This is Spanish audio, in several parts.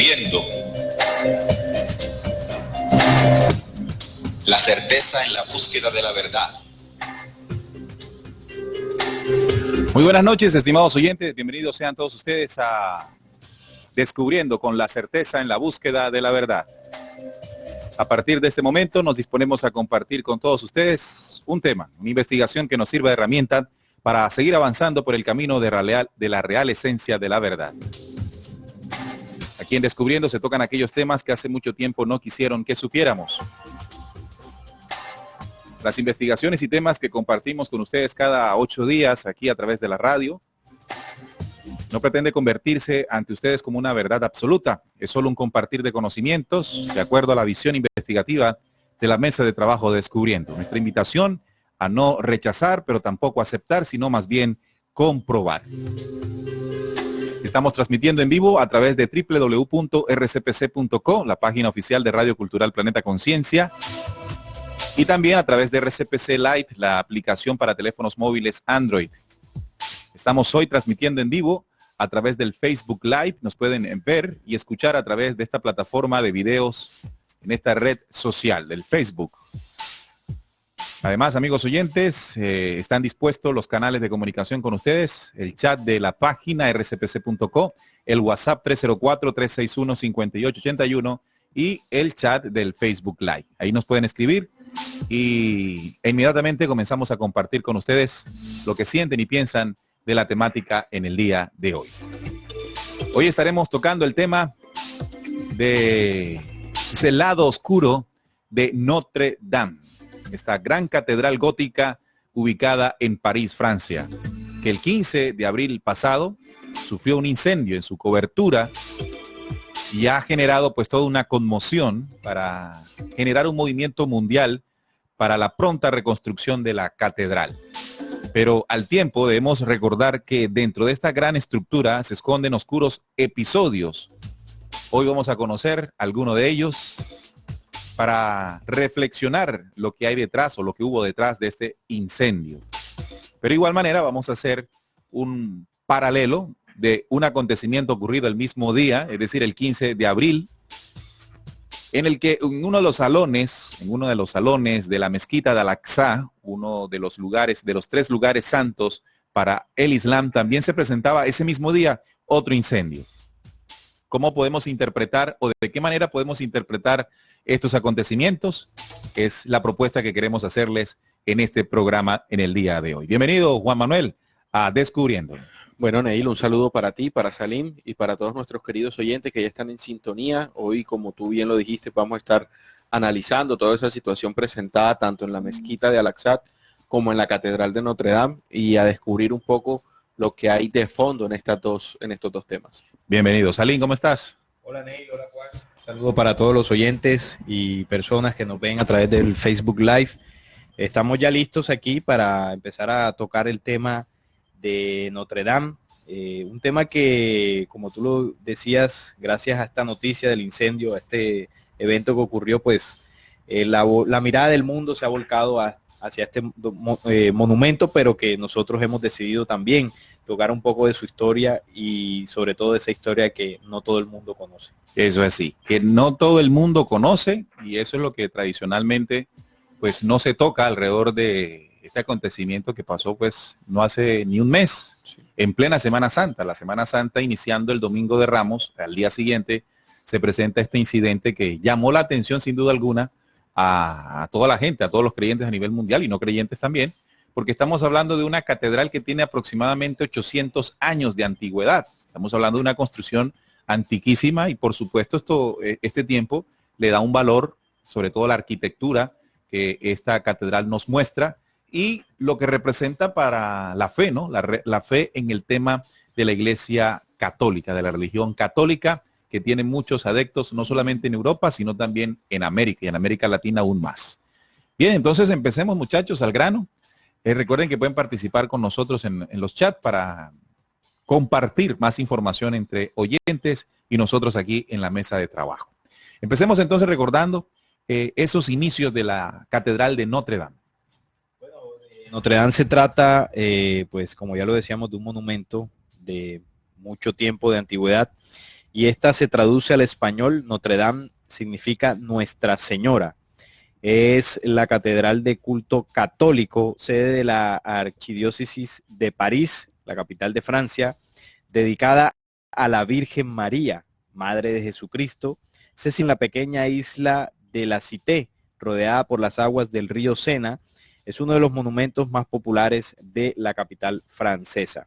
Descubriendo la certeza en la búsqueda de la verdad. Muy buenas noches, estimados oyentes. Bienvenidos sean todos ustedes a Descubriendo con la certeza en la búsqueda de la verdad. A partir de este momento nos disponemos a compartir con todos ustedes un tema, una investigación que nos sirva de herramienta para seguir avanzando por el camino de la real esencia de la verdad. Aquí en Descubriendo se tocan aquellos temas que hace mucho tiempo no quisieron que supiéramos. Las investigaciones y temas que compartimos con ustedes cada 8 días aquí a través de la radio no pretende convertirse ante ustedes como una verdad absoluta. Es solo un compartir de conocimientos de acuerdo a la visión investigativa de la mesa de trabajo de Descubriendo. Nuestra invitación a no rechazar, pero tampoco aceptar, sino más bien comprobar. Estamos transmitiendo en vivo a través de www.rcpc.co, la página oficial de Radio Cultural Planeta Conciencia, y también a través de RCPC Lite, la aplicación para teléfonos móviles Android. Estamos hoy transmitiendo en vivo a través del Facebook Live. Nos pueden ver y escuchar a través de esta plataforma de videos en esta red social del Facebook. Además, amigos oyentes, están dispuestos los canales de comunicación con ustedes, el chat de la página rcpc.co, el WhatsApp 304-361-5881 y el chat del Facebook Live. Ahí nos pueden escribir y inmediatamente comenzamos a compartir con ustedes lo que sienten y piensan de la temática en el día de hoy. Hoy estaremos tocando el tema de ese lado oscuro de Notre Dame, esta gran catedral gótica ubicada en París, Francia, que el 15 de abril pasado sufrió un incendio en su cobertura y ha generado pues toda una conmoción para generar un movimiento mundial para la pronta reconstrucción de la catedral. Pero al tiempo debemos recordar que dentro de esta gran estructura se esconden oscuros episodios. Hoy vamos a conocer alguno de ellos para reflexionar lo que hay detrás o lo que hubo detrás de este incendio. Pero de igual manera vamos a hacer un paralelo de un acontecimiento ocurrido el mismo día, es decir, el 15 de abril, en el que en uno de los salones de la mezquita de Al-Aqsa, uno de los lugares, de los 3 lugares santos para el Islam, también se presentaba ese mismo día otro incendio. ¿Cómo podemos interpretar o de qué manera podemos interpretar estos acontecimientos? Es la propuesta que queremos hacerles en este programa en el día de hoy. Bienvenido, Juan Manuel, a Descubriendo. Bueno, Neil, un saludo para ti, para Salim y para todos nuestros queridos oyentes que ya están en sintonía. Hoy, como tú bien lo dijiste, vamos a estar analizando toda esa situación presentada tanto en la mezquita de Al-Aqsa como en la catedral de Notre Dame y a descubrir un poco lo que hay de fondo en estos dos temas. Bienvenido. Salim, ¿cómo estás? Hola, Neil, hola, Juan. Un saludo para todos los oyentes y personas que nos ven a través del Facebook Live. Estamos ya listos aquí para empezar a tocar el tema de Notre Dame, un tema que, como tú lo decías, gracias a esta noticia del incendio, a este evento que ocurrió, pues la mirada del mundo se ha volcado hacia este monumento, pero que nosotros hemos decidido también tocar un poco de su historia y sobre todo de esa historia que no todo el mundo conoce. Eso es así, que no todo el mundo conoce y eso es lo que tradicionalmente pues no se toca alrededor de este acontecimiento que pasó pues no hace ni un mes, en plena Semana Santa. La Semana Santa iniciando el Domingo de Ramos, al día siguiente se presenta este incidente que llamó la atención sin duda alguna a toda la gente, a todos los creyentes a nivel mundial y no creyentes también, porque estamos hablando de una catedral que tiene aproximadamente 800 años de antigüedad. Estamos hablando de una construcción antiquísima y por supuesto este tiempo le da un valor, sobre todo la arquitectura que esta catedral nos muestra, y lo que representa para la fe, ¿no? La fe en el tema de la Iglesia Católica, de la religión católica, que tiene muchos adeptos, no solamente en Europa, sino también en América, y en América Latina aún más. Bien, entonces empecemos, muchachos, al grano. Recuerden que pueden participar con nosotros en los chats para compartir más información entre oyentes y nosotros aquí en la mesa de trabajo. Empecemos entonces recordando esos inicios de la Catedral de Notre Dame. Notre Dame se trata, pues como ya lo decíamos, de un monumento de mucho tiempo de antigüedad y esta se traduce al español. Notre Dame significa Nuestra Señora. Es la catedral de culto católico, sede de la Archidiócesis de París, la capital de Francia, dedicada a la Virgen María, Madre de Jesucristo. Se sitúa en la pequeña isla de la Cité, rodeada por las aguas del río Sena. Es uno de los monumentos más populares de la capital francesa.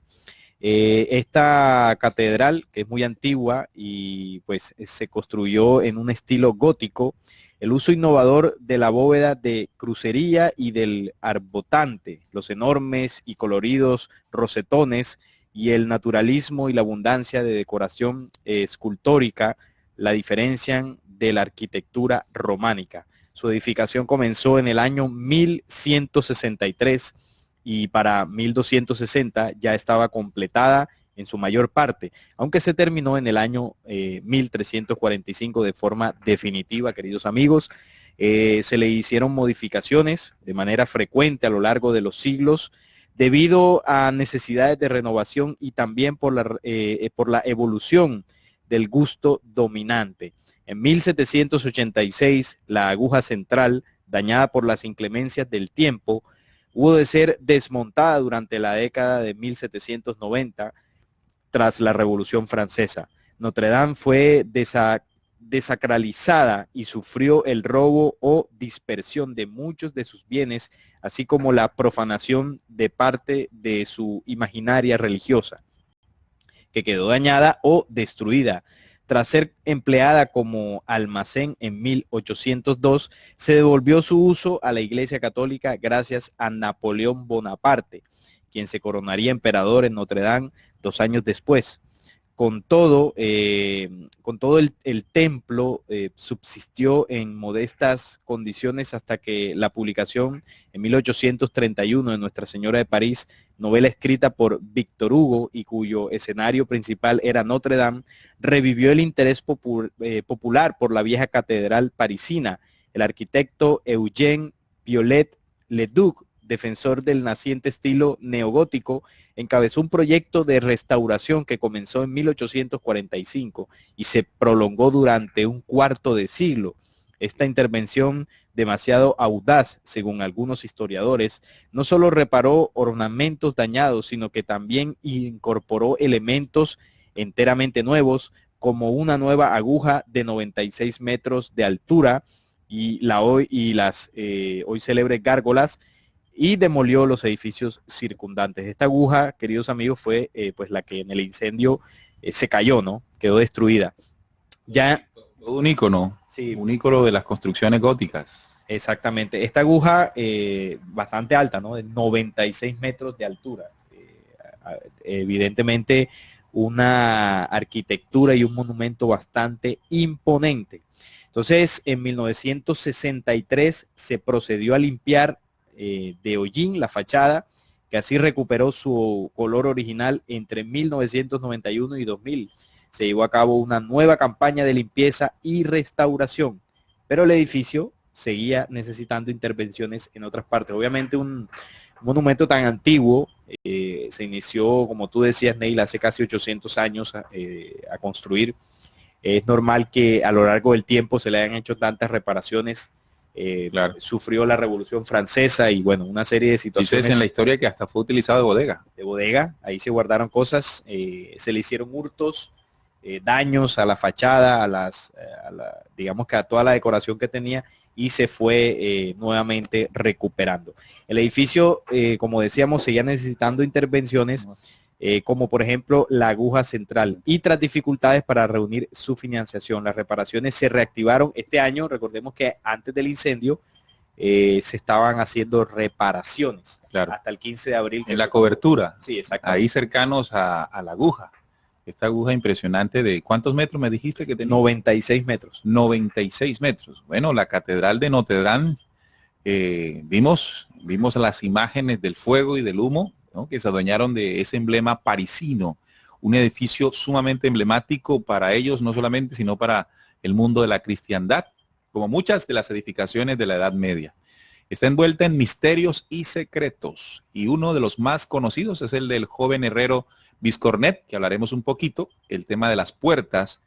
Esta catedral, que es muy antigua y pues se construyó en un estilo gótico, el uso innovador de la bóveda de crucería y del arbotante, los enormes y coloridos rosetones y el naturalismo y la abundancia de decoración escultórica la diferencian de la arquitectura románica. Su edificación comenzó en el año 1163 y para 1260 ya estaba completada en su mayor parte, aunque se terminó en el año 1345 de forma definitiva, queridos amigos. Se le hicieron modificaciones de manera frecuente a lo largo de los siglos debido a necesidades de renovación y también por la evolución del gusto dominante. En 1786, la aguja central, dañada por las inclemencias del tiempo, hubo de ser desmontada durante la década de 1790 tras la Revolución Francesa. Notre Dame fue desacralizada y sufrió el robo o dispersión de muchos de sus bienes, así como la profanación de parte de su imaginaria religiosa, que quedó dañada o destruida. Tras ser empleada como almacén en 1802, se devolvió su uso a la Iglesia Católica gracias a Napoleón Bonaparte, quien se coronaría emperador en Notre Dame 2 años después. Con todo el templo subsistió en modestas condiciones hasta que la publicación en 1831 de Nuestra Señora de París, novela escrita por Víctor Hugo y cuyo escenario principal era Notre Dame, revivió el interés popular por la vieja catedral parisina. El arquitecto Eugène Viollet-le-Duc, defensor del naciente estilo neogótico, encabezó un proyecto de restauración que comenzó en 1845 y se prolongó durante un cuarto de siglo. Esta intervención, demasiado audaz, según algunos historiadores, no solo reparó ornamentos dañados, sino que también incorporó elementos enteramente nuevos, como una nueva aguja de 96 metros de altura y las hoy célebres gárgolas, y demolió los edificios circundantes. Esta aguja, queridos amigos, fue pues la que en el incendio se cayó, ¿no? Quedó destruida. Ya un ícono, sí, un ícono de las construcciones góticas. Exactamente. Esta aguja bastante alta, ¿no? De 96 metros de altura. Evidentemente una arquitectura y un monumento bastante imponente. Entonces, en 1963 se procedió a limpiar de hollín la fachada, que así recuperó su color original. Entre 1991 y 2000 se llevó a cabo una nueva campaña de limpieza y restauración, pero el edificio seguía necesitando intervenciones en otras partes. Obviamente un monumento tan antiguo se inició, como tú decías, Neil, hace casi 800 años a construir. Es normal que a lo largo del tiempo se le hayan hecho tantas reparaciones. Claro. Sufrió la Revolución Francesa y bueno, una serie de situaciones. Dices en la historia que hasta fue utilizado de bodega. De bodega, ahí se guardaron cosas, se le hicieron hurtos, daños a la fachada, digamos que a toda la decoración que tenía, y se fue nuevamente recuperando. El edificio, como decíamos, seguía necesitando intervenciones, como por ejemplo la aguja central, y tras dificultades para reunir su financiación, las reparaciones se reactivaron este año. Recordemos que antes del incendio se estaban haciendo reparaciones, claro, hasta el 15 de abril. En la cobertura, sí, exacto, ahí cercanos a la aguja. Esta aguja impresionante de, ¿cuántos metros me dijiste que tenía? 96 metros. 96 metros. Bueno, la catedral de Notre Dame, vimos las imágenes del fuego y del humo, ¿no?, que se adueñaron de ese emblema parisino, un edificio sumamente emblemático para ellos, no solamente, sino para el mundo de la cristiandad, como muchas de las edificaciones de la Edad Media. Está envuelta en misterios y secretos, y uno de los más conocidos es el del joven herrero Viscornet, que hablaremos un poquito, el tema de las puertas,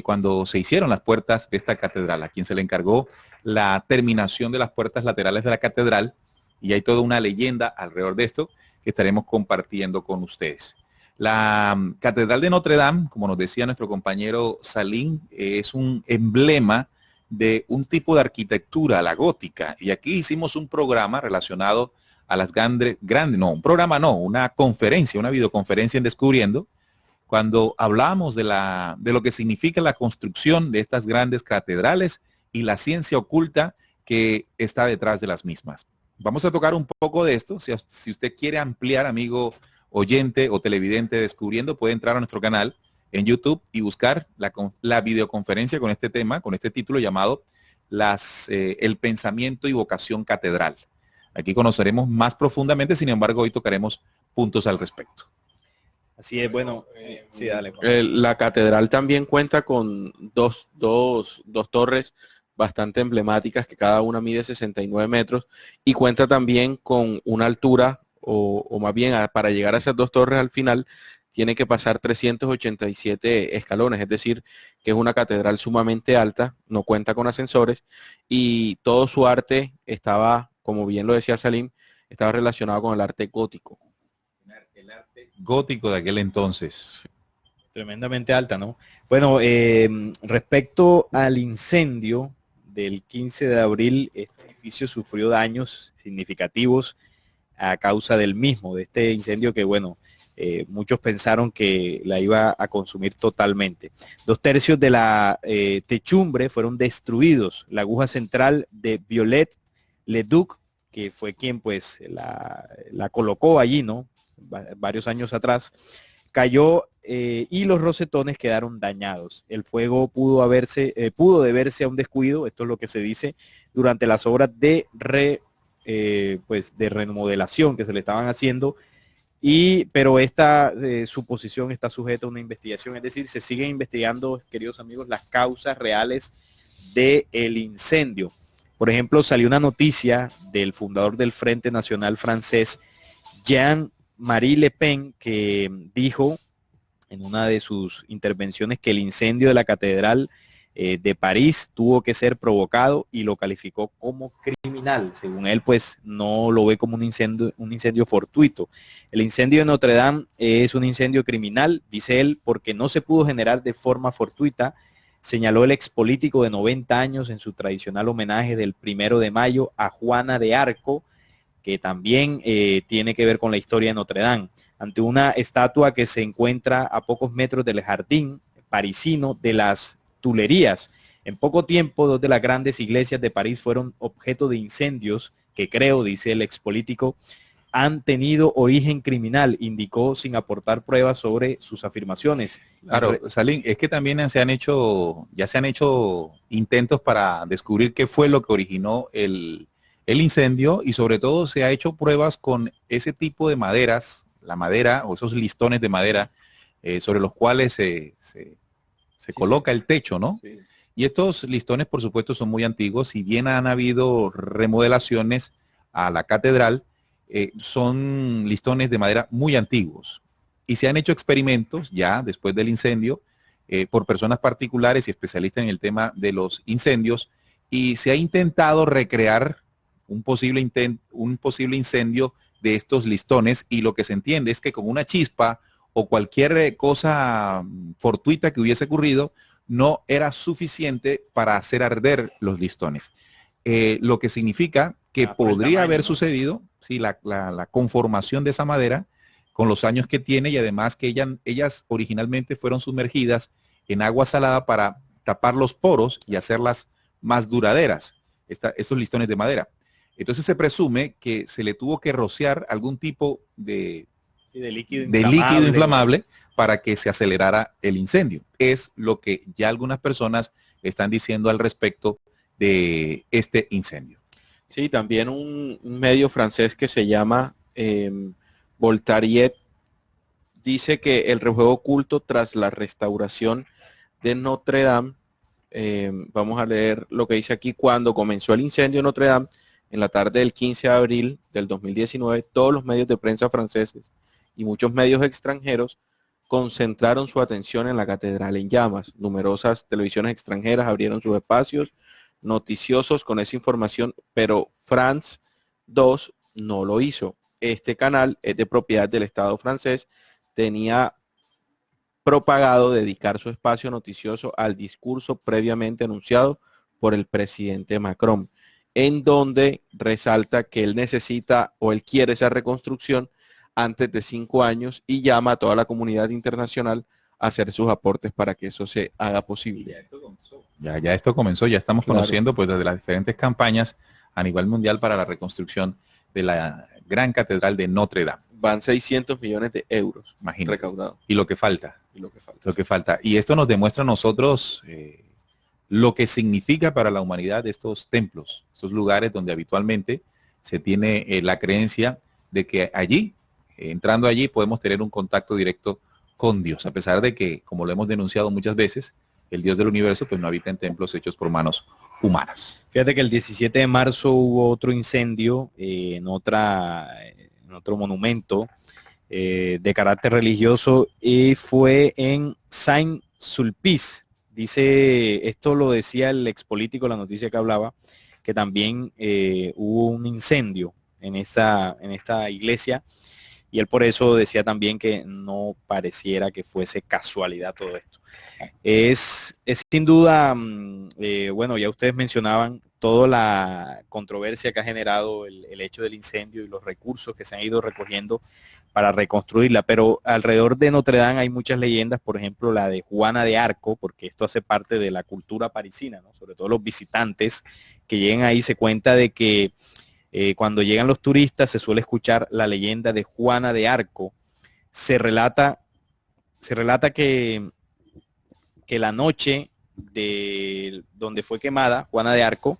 cuando se hicieron las puertas de esta catedral, a quien se le encargó la terminación de las puertas laterales de la catedral, y hay toda una leyenda alrededor de esto que estaremos compartiendo con ustedes. La Catedral de Notre Dame, como nos decía nuestro compañero Salim, es un emblema de un tipo de arquitectura, la gótica, y aquí hicimos un programa relacionado a las una conferencia, una videoconferencia en Descubriendo, cuando hablamos de lo que significa la construcción de estas grandes catedrales y la ciencia oculta que está detrás de las mismas. Vamos a tocar un poco de esto. Si usted quiere ampliar, amigo oyente o televidente Descubriendo, puede entrar a nuestro canal en YouTube y buscar la videoconferencia con este tema, con este título llamado El pensamiento y vocación catedral. Aquí conoceremos más profundamente, sin embargo, hoy tocaremos puntos al respecto. Así es, bueno, sí, dale. La catedral también cuenta con dos torres bastante emblemáticas, que cada una mide 69 metros, y cuenta también con una altura, o más bien para llegar a esas dos torres al final, tiene que pasar 387 escalones, es decir, que es una catedral sumamente alta, no cuenta con ascensores, y todo su arte estaba, como bien lo decía Salim, estaba relacionado con el arte gótico. El arte gótico de aquel entonces. Tremendamente alta, ¿no? Bueno, respecto al incendio del 15 de abril, este edificio sufrió daños significativos a causa del mismo, de este incendio que, bueno, muchos pensaron que la iba a consumir totalmente. 2/3 de la techumbre fueron destruidos. La aguja central de Viollet Leduc, que fue quien pues la colocó allí, ¿no? Varios años atrás, cayó y los rosetones quedaron dañados. El fuego pudo deberse a un descuido, esto es lo que se dice, durante las obras de remodelación que se le estaban haciendo, pero esta suposición está sujeta a una investigación, es decir, se siguen investigando, queridos amigos, las causas reales del incendio. Por ejemplo, salió una noticia del fundador del Frente Nacional francés, Jean-Marie Le Pen, que dijo en una de sus intervenciones que el incendio de la Catedral de París tuvo que ser provocado, y lo calificó como criminal. Según él, pues no lo ve como un incendio fortuito. El incendio de Notre Dame es un incendio criminal, dice él, porque no se pudo generar de forma fortuita, señaló el expolítico de 90 años en su tradicional homenaje del 1 de mayo a Juana de Arco, que también tiene que ver con la historia de Notre Dame, ante una estatua que se encuentra a pocos metros del jardín parisino de las Tuileries. En poco tiempo, 2 de las grandes iglesias de París fueron objeto de incendios que creo, dice el expolítico, han tenido origen criminal, indicó sin aportar pruebas sobre sus afirmaciones. Claro, Salim, es que también ya se han hecho intentos para descubrir qué fue lo que originó el incendio, y sobre todo se ha hecho pruebas con ese tipo de maderas, la madera o esos listones de madera sobre los cuales se coloca el techo, ¿no? Sí. Y estos listones, por supuesto, son muy antiguos. Si bien han habido remodelaciones a la catedral, son listones de madera muy antiguos. Y se han hecho experimentos ya después del incendio por personas particulares y especialistas en el tema de los incendios, y se ha intentado recrear un posible incendio de estos listones, y lo que se entiende es que con una chispa o cualquier cosa fortuita que hubiese ocurrido, no era suficiente para hacer arder los listones. Lo que significa que podría haber sucedido, sí, la conformación de esa madera con los años que tiene, y además que ellas originalmente fueron sumergidas en agua salada para tapar los poros y hacerlas más duraderas, estos listones de madera. Entonces se presume que se le tuvo que rociar algún tipo de líquido inflamable para que se acelerara el incendio. Es lo que ya algunas personas están diciendo al respecto de este incendio. Sí, también un medio francés que se llama Voltariet dice que el refuego oculto tras la restauración de Notre Dame, vamos a leer lo que dice aquí: cuando comenzó el incendio de Notre Dame, en la tarde del 15 de abril del 2019, todos los medios de prensa franceses y muchos medios extranjeros concentraron su atención en la catedral en llamas. Numerosas televisiones extranjeras abrieron sus espacios noticiosos con esa información, pero France 2 no lo hizo. Este canal es de propiedad del Estado francés, tenía propagado dedicar su espacio noticioso al discurso previamente anunciado por el presidente Macron, en donde resalta que él necesita o él quiere esa reconstrucción antes de 5 años y llama a toda la comunidad internacional a hacer sus aportes para que eso se haga posible. Ya esto comenzó, ya estamos Claro. conociendo pues desde las diferentes campañas a nivel mundial para la reconstrucción de la gran catedral de Notre Dame. Van 600 millones de euros Imagínate. recaudados. Y lo que falta. Y lo que falta. Lo que falta. Y esto nos demuestra a nosotros lo que significa para la humanidad estos templos, estos lugares donde habitualmente se tiene la creencia de que allí, entrando allí, podemos tener un contacto directo con Dios, a pesar de que, como lo hemos denunciado muchas veces, el Dios del universo pues no habita en templos hechos por manos humanas. Fíjate que el 17 de marzo hubo otro incendio en otro monumento de carácter religioso y fue en Saint-Sulpice. Dice, esto lo decía el expolítico, la noticia que hablaba, que también hubo un incendio en esta iglesia y él por eso decía también que no pareciera que fuese casualidad todo esto. Es sin duda, bueno, ya ustedes mencionaban toda la controversia que ha generado el hecho del incendio y los recursos que se han ido recogiendo para reconstruirla, pero alrededor de Notre Dame hay muchas leyendas, por ejemplo la de Juana de Arco, porque esto hace parte de la cultura parisina, ¿no? Sobre todo los visitantes que llegan ahí, se cuenta de que cuando llegan los turistas se suele escuchar la leyenda de Juana de Arco. Se relata que la noche de donde fue quemada Juana de Arco,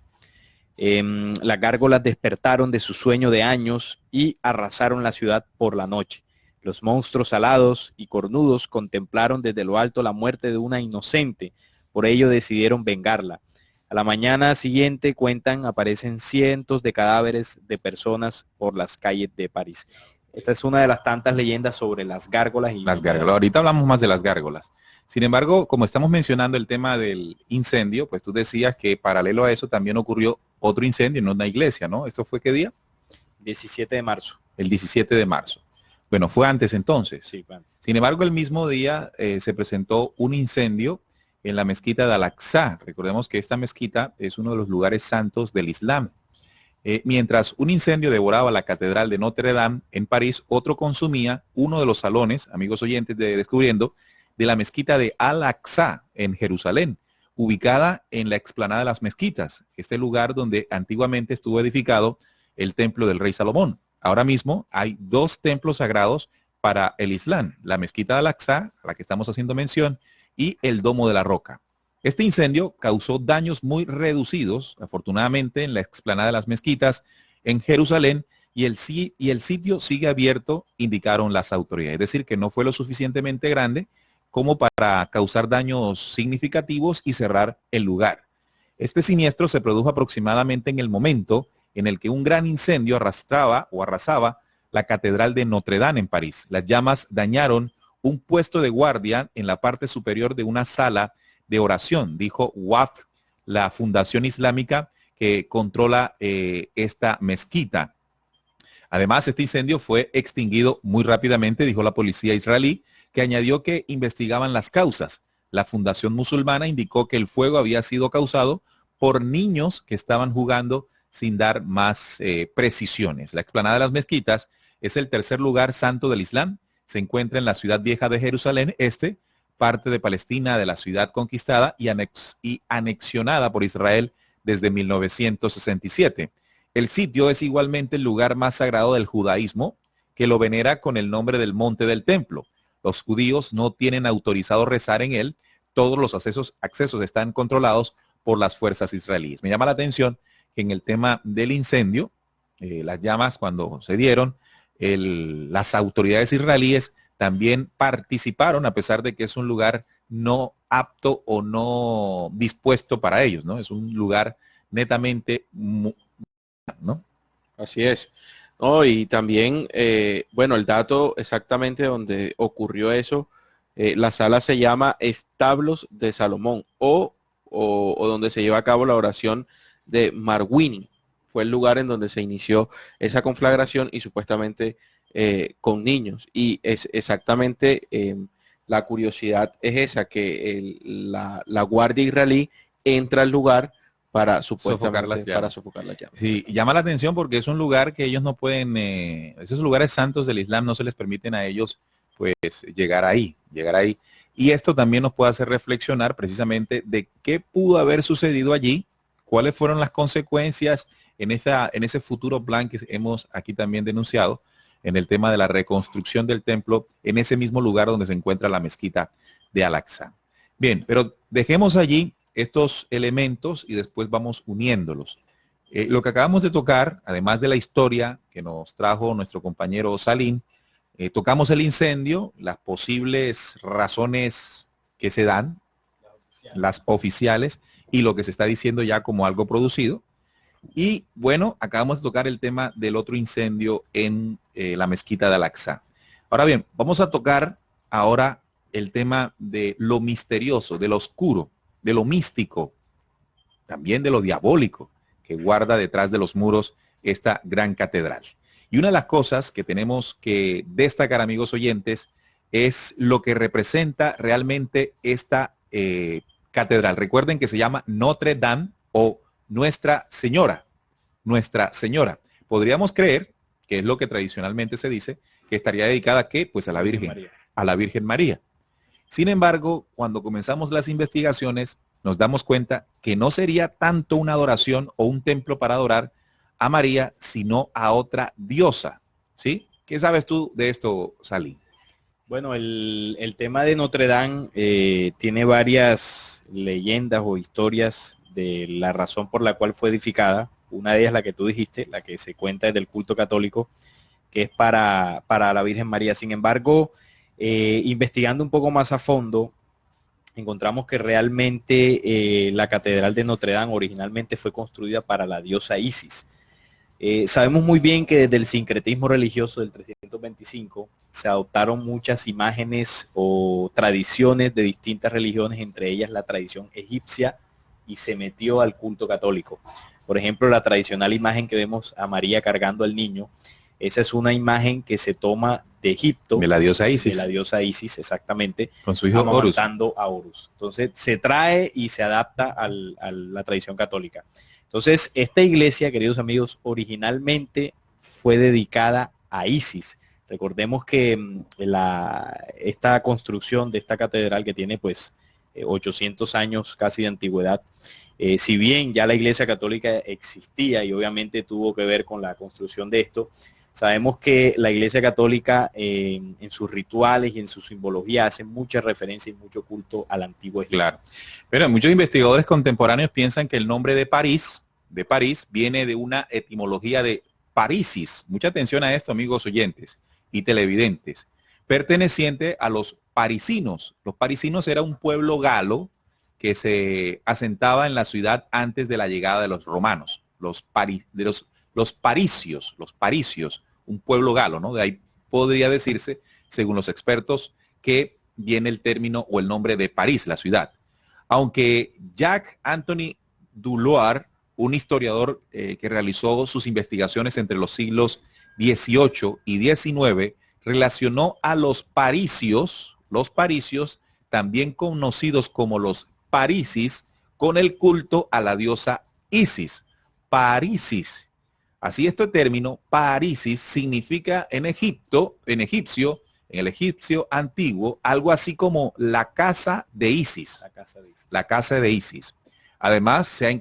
las gárgolas despertaron de su sueño de años y arrasaron la ciudad por la noche. Los monstruos alados y cornudos contemplaron desde lo alto la muerte de una inocente, por ello decidieron vengarla. A la mañana siguiente, cuentan, aparecen cientos de cadáveres de personas por las calles de París. Esta es una de las tantas leyendas sobre las gárgolas. Las gárgolas. Ahorita hablamos más de las gárgolas. Sin embargo, como estamos mencionando el tema del incendio, pues tú decías que paralelo a eso también ocurrió otro incendio en una iglesia, ¿no? ¿Esto fue qué día? 17 de marzo. El 17 de marzo. Bueno, fue antes entonces. Sí, fue antes. Sin embargo, el mismo día se presentó un incendio en la mezquita de Al-Aqsa. Recordemos que esta mezquita es uno de los lugares santos del Islam. Mientras un incendio devoraba la catedral de Notre Dame en París, otro consumía uno de los salones, amigos oyentes de Descubriendo, de la mezquita de Al-Aqsa en Jerusalén, ubicada en la explanada de las mezquitas, este lugar donde antiguamente estuvo edificado el templo del rey Salomón. Ahora mismo hay 2 templos sagrados para el Islam, la mezquita de Al-Aqsa, a la que estamos haciendo mención, y el Domo de la Roca. Este incendio causó daños muy reducidos, afortunadamente, en la explanada de las mezquitas en Jerusalén, y el sitio sigue abierto, indicaron las autoridades. Es decir, que no fue lo suficientemente grande como para causar daños significativos y cerrar el lugar. Este siniestro se produjo aproximadamente en el momento en el que un gran incendio arrasaba la catedral de Notre Dame en París. Las llamas dañaron un puesto de guardia en la parte superior de una sala de oración, dijo WAF, la fundación islámica que controla esta mezquita. Además, este incendio fue extinguido muy rápidamente, dijo la policía israelí, que añadió que investigaban las causas. La fundación musulmana indicó que el fuego había sido causado por niños que estaban jugando sin dar más precisiones. La explanada de las mezquitas es el tercer lugar santo del Islam. Se encuentra en la ciudad vieja de Jerusalén Este, parte de Palestina, de la ciudad conquistada y anexionada por Israel desde 1967. El sitio es igualmente el lugar más sagrado del judaísmo, que lo venera con el nombre del Monte del Templo. Los judíos no tienen autorizado rezar en él. Todos los accesos están controlados por las fuerzas israelíes. Me llama la atención que en el tema del incendio, las llamas cuando se dieron, las autoridades israelíes también participaron, a pesar de que es un lugar no apto o no dispuesto para ellos, ¿no? Es un lugar netamente, ¿no? Así es. No, y también, bueno, el dato exactamente donde ocurrió eso La sala se llama Establos de Salomón o donde se lleva a cabo la oración de Marwini. Fue el lugar en donde se inició esa conflagración y supuestamente con niños. Y es exactamente la curiosidad es esa, que la guardia israelí entra al lugar para supuestamente sofocar las llamas. Sí, llama la atención porque es un lugar que ellos no pueden, esos lugares santos del Islam no se les permiten a ellos pues llegar ahí. Y esto también nos puede hacer reflexionar precisamente de qué pudo haber sucedido allí, cuáles fueron las consecuencias en ese futuro plan que hemos aquí también denunciado, en el tema de la reconstrucción del templo en ese mismo lugar donde se encuentra la mezquita de Al-Aqsa. Bien, pero dejemos allí estos elementos y después vamos uniéndolos. Lo que acabamos de tocar, además de la historia que nos trajo nuestro compañero Salim, tocamos el incendio, las posibles razones que se dan, las oficiales, y lo que se está diciendo ya como algo producido. Y bueno, acabamos de tocar el tema del otro incendio en la mezquita de Al-Aqsa. Ahora bien, vamos a tocar ahora el tema de lo misterioso, de lo oscuro, de lo místico, también de lo diabólico que guarda detrás de los muros esta gran catedral. Y una de las cosas que tenemos que destacar, amigos oyentes, es lo que representa realmente esta catedral. Recuerden que se llama Notre Dame o Nuestra Señora. Nuestra Señora. Podríamos creer, que es lo que tradicionalmente se dice, que estaría dedicada ¿a qué? Pues a la Virgen, a la Virgen María. Sin embargo, cuando comenzamos las investigaciones, nos damos cuenta que no sería tanto una adoración o un templo para adorar a María, sino a otra diosa. ¿Sí? ¿Qué sabes tú de esto, Salim? Bueno, el tema de Notre Dame tiene varias leyendas o historias de la razón por la cual fue edificada. Una de ellas, la que tú dijiste, la que se cuenta desde el culto católico, que es para la Virgen María. Sin embargo, investigando un poco más a fondo, encontramos que realmente la Catedral de Notre Dame originalmente fue construida para la diosa Isis. Sabemos muy bien que desde el sincretismo religioso del 325 se adoptaron muchas imágenes o tradiciones de distintas religiones, entre ellas la tradición egipcia, y se metió al culto católico. Por ejemplo, la tradicional imagen que vemos a María cargando al niño, esa es una imagen que se toma de Egipto. De la diosa Isis. De la diosa Isis, exactamente. Con su hijo Horus. A Horus. Entonces se trae y se adapta a la tradición católica. Entonces, esta iglesia, queridos amigos, originalmente fue dedicada a Isis. Recordemos que esta construcción de esta catedral, que tiene pues 800 años casi de antigüedad, si bien ya la iglesia católica existía y obviamente tuvo que ver con la construcción de esto, sabemos que la iglesia católica en sus rituales y en su simbología hace mucha referencia y mucho culto al antiguo Egipto. Claro. Pero muchos investigadores contemporáneos piensan que el nombre de París viene de una etimología de Parisis. Mucha atención a esto, amigos oyentes y televidentes. Perteneciente a los parisinos. Los parisinos era un pueblo galo que se asentaba en la ciudad antes de la llegada de los romanos. Los parisios, un pueblo galo, ¿no? De ahí podría decirse, según los expertos, que viene el término o el nombre de París, la ciudad. Aunque Jacques Anthony Doullard, un historiador que realizó sus investigaciones entre los siglos XVIII y XIX, relacionó a los parisios, también conocidos como los parisis, con el culto a la diosa Isis. Parisis. Así este término, Parisis, significa en el egipcio antiguo, algo así como la casa de Isis. La casa de Isis. Además, se han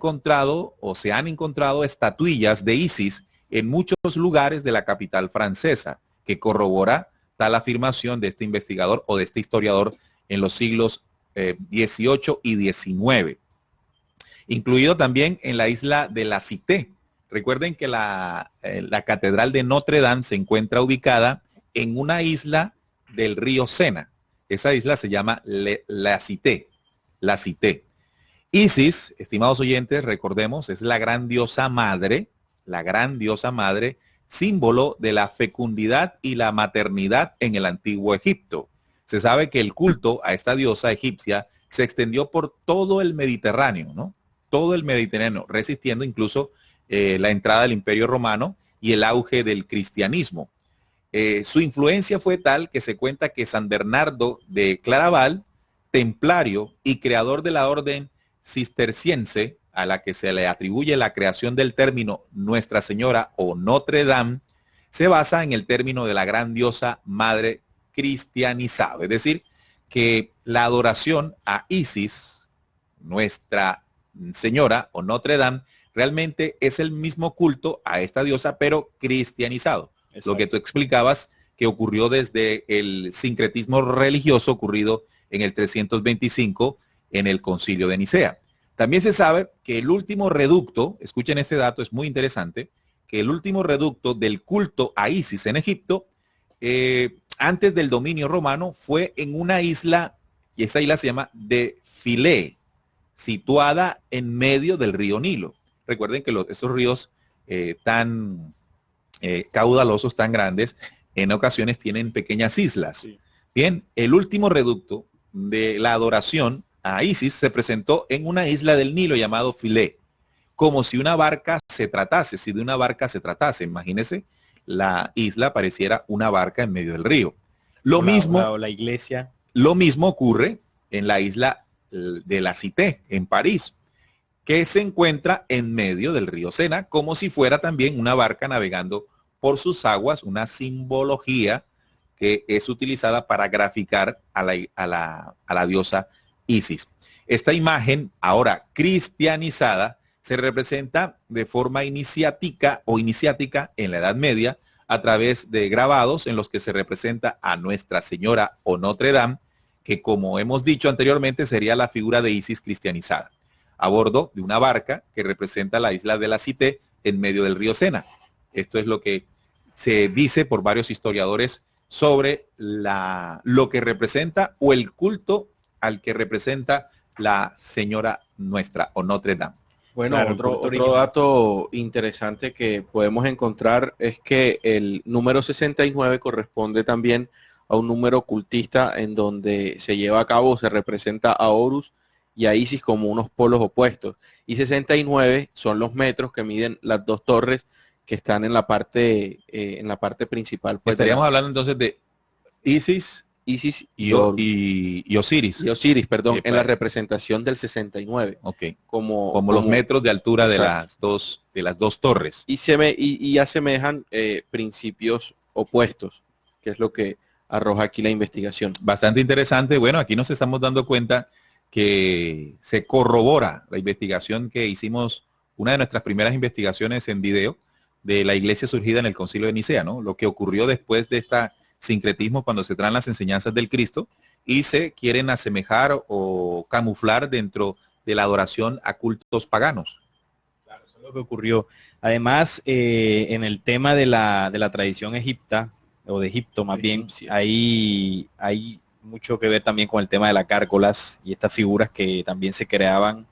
encontrado estatuillas de Isis en muchos lugares de la capital francesa, que corrobora tal afirmación de este investigador o de este historiador en los siglos XVIII y XIX. Incluido también en la isla de la Cité. Recuerden que la Catedral de Notre Dame se encuentra ubicada en una isla del río Sena. Esa isla se llama la Cité. La Cité. Isis, estimados oyentes, recordemos, es la gran diosa madre, símbolo de la fecundidad y la maternidad en el antiguo Egipto. Se sabe que el culto a esta diosa egipcia se extendió por todo el Mediterráneo, ¿no? Todo el Mediterráneo, resistiendo incluso la entrada del Imperio Romano y el auge del cristianismo. Su influencia fue tal que se cuenta que San Bernardo de Claraval, templario y creador de la orden cisterciense, a la que se le atribuye la creación del término Nuestra Señora o Notre Dame, se basa en el término de la gran diosa madre cristianizada. Es decir, que la adoración a Isis, Nuestra Señora o Notre Dame, realmente es el mismo culto a esta diosa, pero cristianizado. Exacto. Lo que tú explicabas que ocurrió desde el sincretismo religioso ocurrido en el 325 en el Concilio de Nicea. También se sabe que el último reducto, escuchen este dato, es muy interesante, que el último reducto del culto a Isis en Egipto, antes del dominio romano, fue en una isla, y esa isla se llama de Philae, situada en medio del río Nilo. Recuerden que estos ríos tan caudalosos, tan grandes, en ocasiones tienen pequeñas islas. Sí. Bien, el último reducto de la adoración a Isis se presentó en una isla del Nilo llamado Philae, como si una barca se tratase, si de una barca se tratase. Imagínense, la isla pareciera una barca en medio del río. Lo mismo, la iglesia. Lo mismo ocurre en la isla de la Cité, en París, que se encuentra en medio del río Sena, como si fuera también una barca navegando por sus aguas, una simbología que es utilizada para graficar a la diosa Isis. Esta imagen, ahora cristianizada, se representa de forma iniciática en la Edad Media a través de grabados en los que se representa a Nuestra Señora o Notre Dame, que como hemos dicho anteriormente sería la figura de Isis cristianizada, a bordo de una barca que representa la isla de la Cité en medio del río Sena. Esto es lo que se dice por varios historiadores sobre lo que representa o el culto al que representa la Señora Nuestra o Notre Dame. Bueno, claro, otro dato interesante que podemos encontrar es que el número 69 corresponde también a un número ocultista en donde se lleva a cabo, se representa a Horus y a Isis como unos polos opuestos. Y 69 son los metros que miden las dos torres que están en la parte principal. Pues estaríamos hablando entonces de Isis y Osiris. Y Osiris, perdón, en la representación del 69. Ok. Como los metros de altura de las dos torres. Y asemejan principios opuestos, que es lo que arroja aquí la investigación. Bastante interesante. Bueno, aquí nos estamos dando cuenta que se corrobora la investigación que hicimos, una de nuestras primeras investigaciones en video de la iglesia surgida en el Concilio de Nicea, ¿no? Lo que ocurrió después de esta sincretismo cuando se traen las enseñanzas del Cristo y se quieren asemejar o camuflar dentro de la adoración a cultos paganos. Claro, eso es lo que ocurrió. Además, en el tema de la tradición egipta, o de Egipto más bien, hay mucho que ver también con el tema de las gárgolas y estas figuras que también se creaban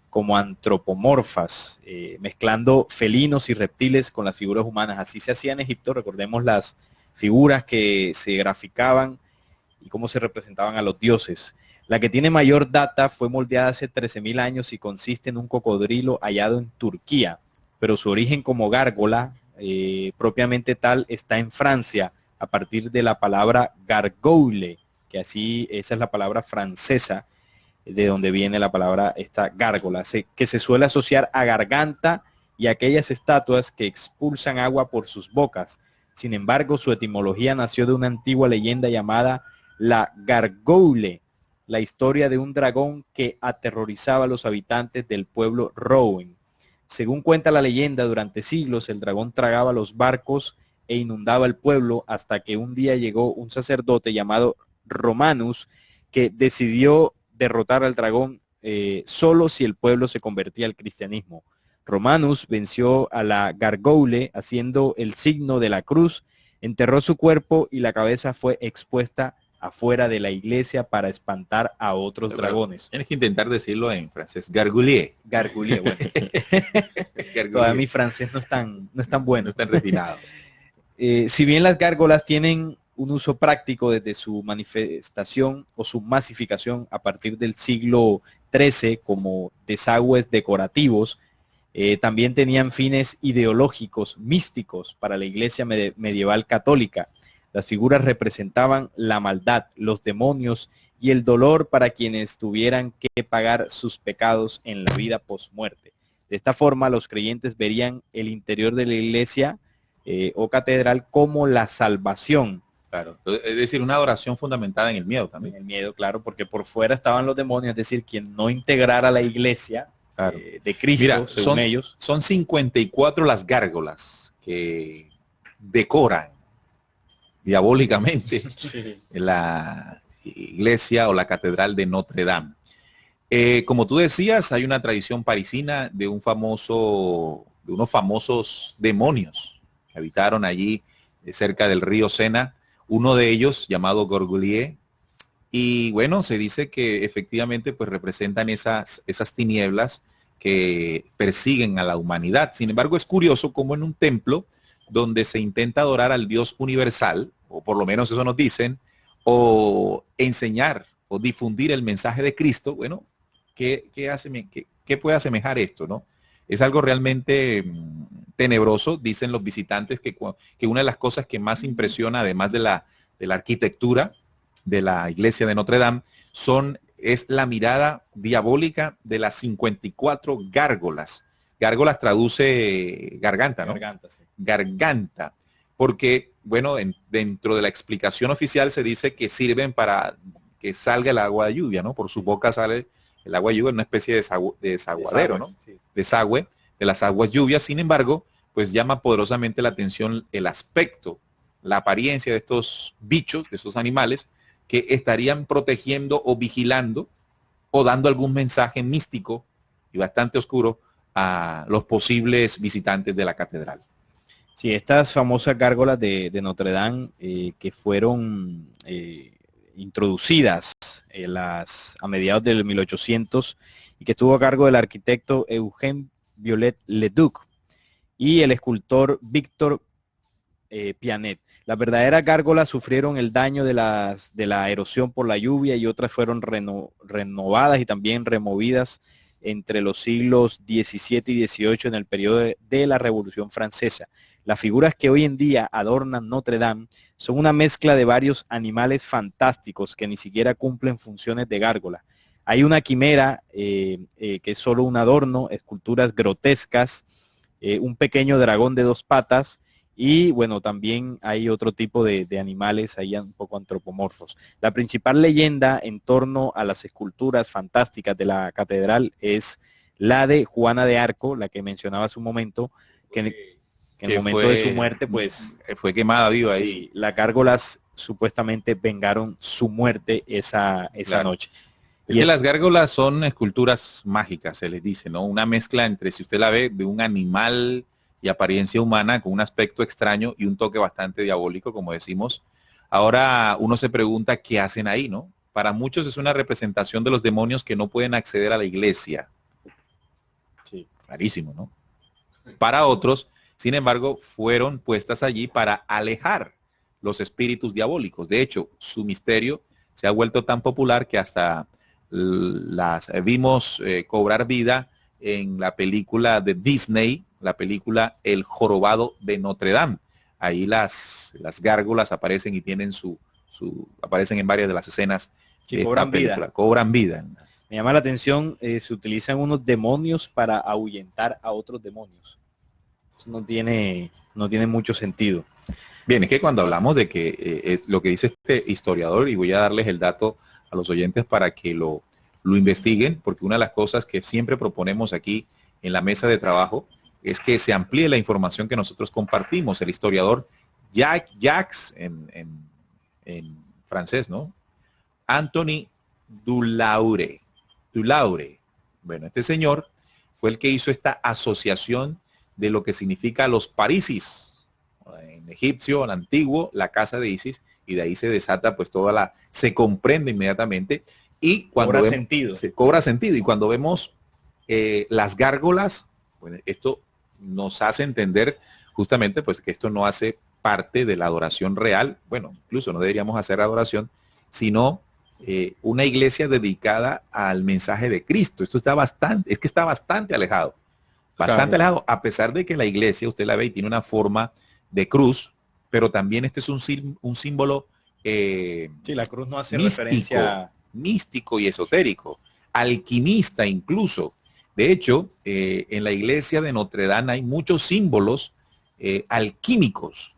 como antropomorfas, mezclando felinos y reptiles con las figuras humanas. Así se hacía en Egipto, recordemos las figuras que se graficaban y cómo se representaban a los dioses. La que tiene mayor data fue moldeada hace 13.000 años y consiste en un cocodrilo hallado en Turquía, pero su origen como gárgola, propiamente tal, está en Francia, a partir de la palabra gargoule, que así, esa es la palabra francesa, de donde viene la palabra esta gárgola, que se suele asociar a garganta y a aquellas estatuas que expulsan agua por sus bocas. Sin embargo, su etimología nació de una antigua leyenda llamada la gargoule, la historia de un dragón que aterrorizaba a los habitantes del pueblo Rouen. Según cuenta la leyenda, durante siglos el dragón tragaba los barcos e inundaba el pueblo hasta que un día llegó un sacerdote llamado Romanus que decidió derrotar al dragón solo si el pueblo se convertía al cristianismo. Romanus venció a la gargoule haciendo el signo de la cruz, enterró su cuerpo y la cabeza fue expuesta afuera de la iglesia para espantar a otros dragones. Tienes que intentar decirlo en francés. Gargoulier. Gargoulier, bueno. Todavía mi francés no es tan bueno. No es tan refinado. Si bien las gárgolas tienen un uso práctico desde su manifestación o su masificación a partir del siglo XIII como desagües decorativos. También tenían fines ideológicos, místicos para la iglesia medieval católica. Las figuras representaban la maldad, los demonios y el dolor para quienes tuvieran que pagar sus pecados en la vida posmuerte. De esta forma, los creyentes verían el interior de la iglesia o catedral como la salvación. Claro, es decir, una adoración fundamentada en el miedo también. En el miedo, claro, porque por fuera estaban los demonios, es decir, quien no integrara la iglesia de Cristo, Mira, según ellos. Son 54 las gárgolas que decoran diabólicamente la iglesia o la catedral de Notre Dame. Como tú decías, hay una tradición parisina de unos famosos demonios que habitaron allí cerca del río Sena, uno de ellos llamado Gorgullier, y bueno, se dice que efectivamente pues representan esas tinieblas que persiguen a la humanidad. Sin embargo, es curioso cómo en un templo donde se intenta adorar al Dios universal, o por lo menos eso nos dicen, o enseñar o difundir el mensaje de Cristo, bueno, ¿qué puede asemejar esto, no? Es algo realmente tenebroso. Dicen los visitantes que una de las cosas que más impresiona, además de la arquitectura de la iglesia de Notre Dame, es la mirada diabólica de las 54 gárgolas. Gárgolas traduce garganta, ¿no? Garganta, sí. Garganta. Porque, bueno, dentro de la explicación oficial se dice que sirven para que salga el agua de lluvia, ¿no? Por su boca sale el agua de lluvia, una especie de desaguadero, ¿no? Sí. Desagüe de las aguas lluvias. Sin embargo, pues llama poderosamente la atención el aspecto, la apariencia de estos bichos, de estos animales, que estarían protegiendo o vigilando o dando algún mensaje místico y bastante oscuro a los posibles visitantes de la catedral. Sí, estas famosas gárgolas de Notre Dame que fueron introducidas a mediados del 1800 y que estuvo a cargo del arquitecto Eugène Viollet-le-Duc y el escultor Victor Pianet. Las verdaderas gárgolas sufrieron el daño de la erosión por la lluvia y otras fueron renovadas y también removidas entre los siglos XVII y XVIII en el periodo de la Revolución Francesa. Las figuras que hoy en día adornan Notre Dame son una mezcla de varios animales fantásticos que ni siquiera cumplen funciones de gárgola. Hay una quimera que es solo un adorno, esculturas grotescas, un pequeño dragón de 2 patas, y bueno, también hay otro tipo de animales ahí un poco antropomorfos. La principal leyenda en torno a las esculturas fantásticas de la catedral es la de Juana de Arco, la que mencionaba hace un momento, que en el momento de su muerte, pues fue quemada viva ahí. Sí, las gárgolas supuestamente vengaron su muerte esa claro. Noche. Es que las gárgolas son esculturas mágicas, se les dice, ¿no? Una mezcla entre, si usted la ve, de un animal y apariencia humana con un aspecto extraño y un toque bastante diabólico, como decimos. Ahora uno se pregunta qué hacen ahí, ¿no? Para muchos es una representación de los demonios que no pueden acceder a la iglesia. Sí, clarísimo, ¿no? Para otros, sin embargo, fueron puestas allí para alejar los espíritus diabólicos. De hecho, su misterio se ha vuelto tan popular que hasta las vimos cobrar vida en la película de Disney, la película El Jorobado de Notre Dame. Ahí las gárgolas aparecen y tienen aparecen en varias de las escenas de esta película. Cobran vida. Me llama la atención, se utilizan unos demonios para ahuyentar a otros demonios. Eso no tiene mucho sentido. Bien, es que cuando hablamos de que es lo que dice este historiador, y voy a darles el dato a los oyentes para que lo investiguen, porque una de las cosas que siempre proponemos aquí en la mesa de trabajo es que se amplíe la información que nosotros compartimos. El historiador Jacques, en francés, ¿no? Anthony Dulaure. Bueno, este señor fue el que hizo esta asociación de lo que significa los Parisis, en egipcio, en antiguo, la casa de Isis, y de ahí se desata pues se comprende inmediatamente, y cuando cobra sentido. Se cobra sentido, y cuando vemos las gárgolas, bueno, esto nos hace entender justamente pues que esto no hace parte de la adoración real. Bueno, incluso no deberíamos hacer adoración, sino una iglesia dedicada al mensaje de Cristo. Esto está bastante alejado. Bastante alejado, a pesar de que la iglesia, usted la ve y tiene una forma de cruz, pero también este es un símbolo sí, la cruz no hace místico, referencia místico y esotérico, alquimista incluso. De hecho, en la iglesia de Notre Dame hay muchos símbolos alquímicos.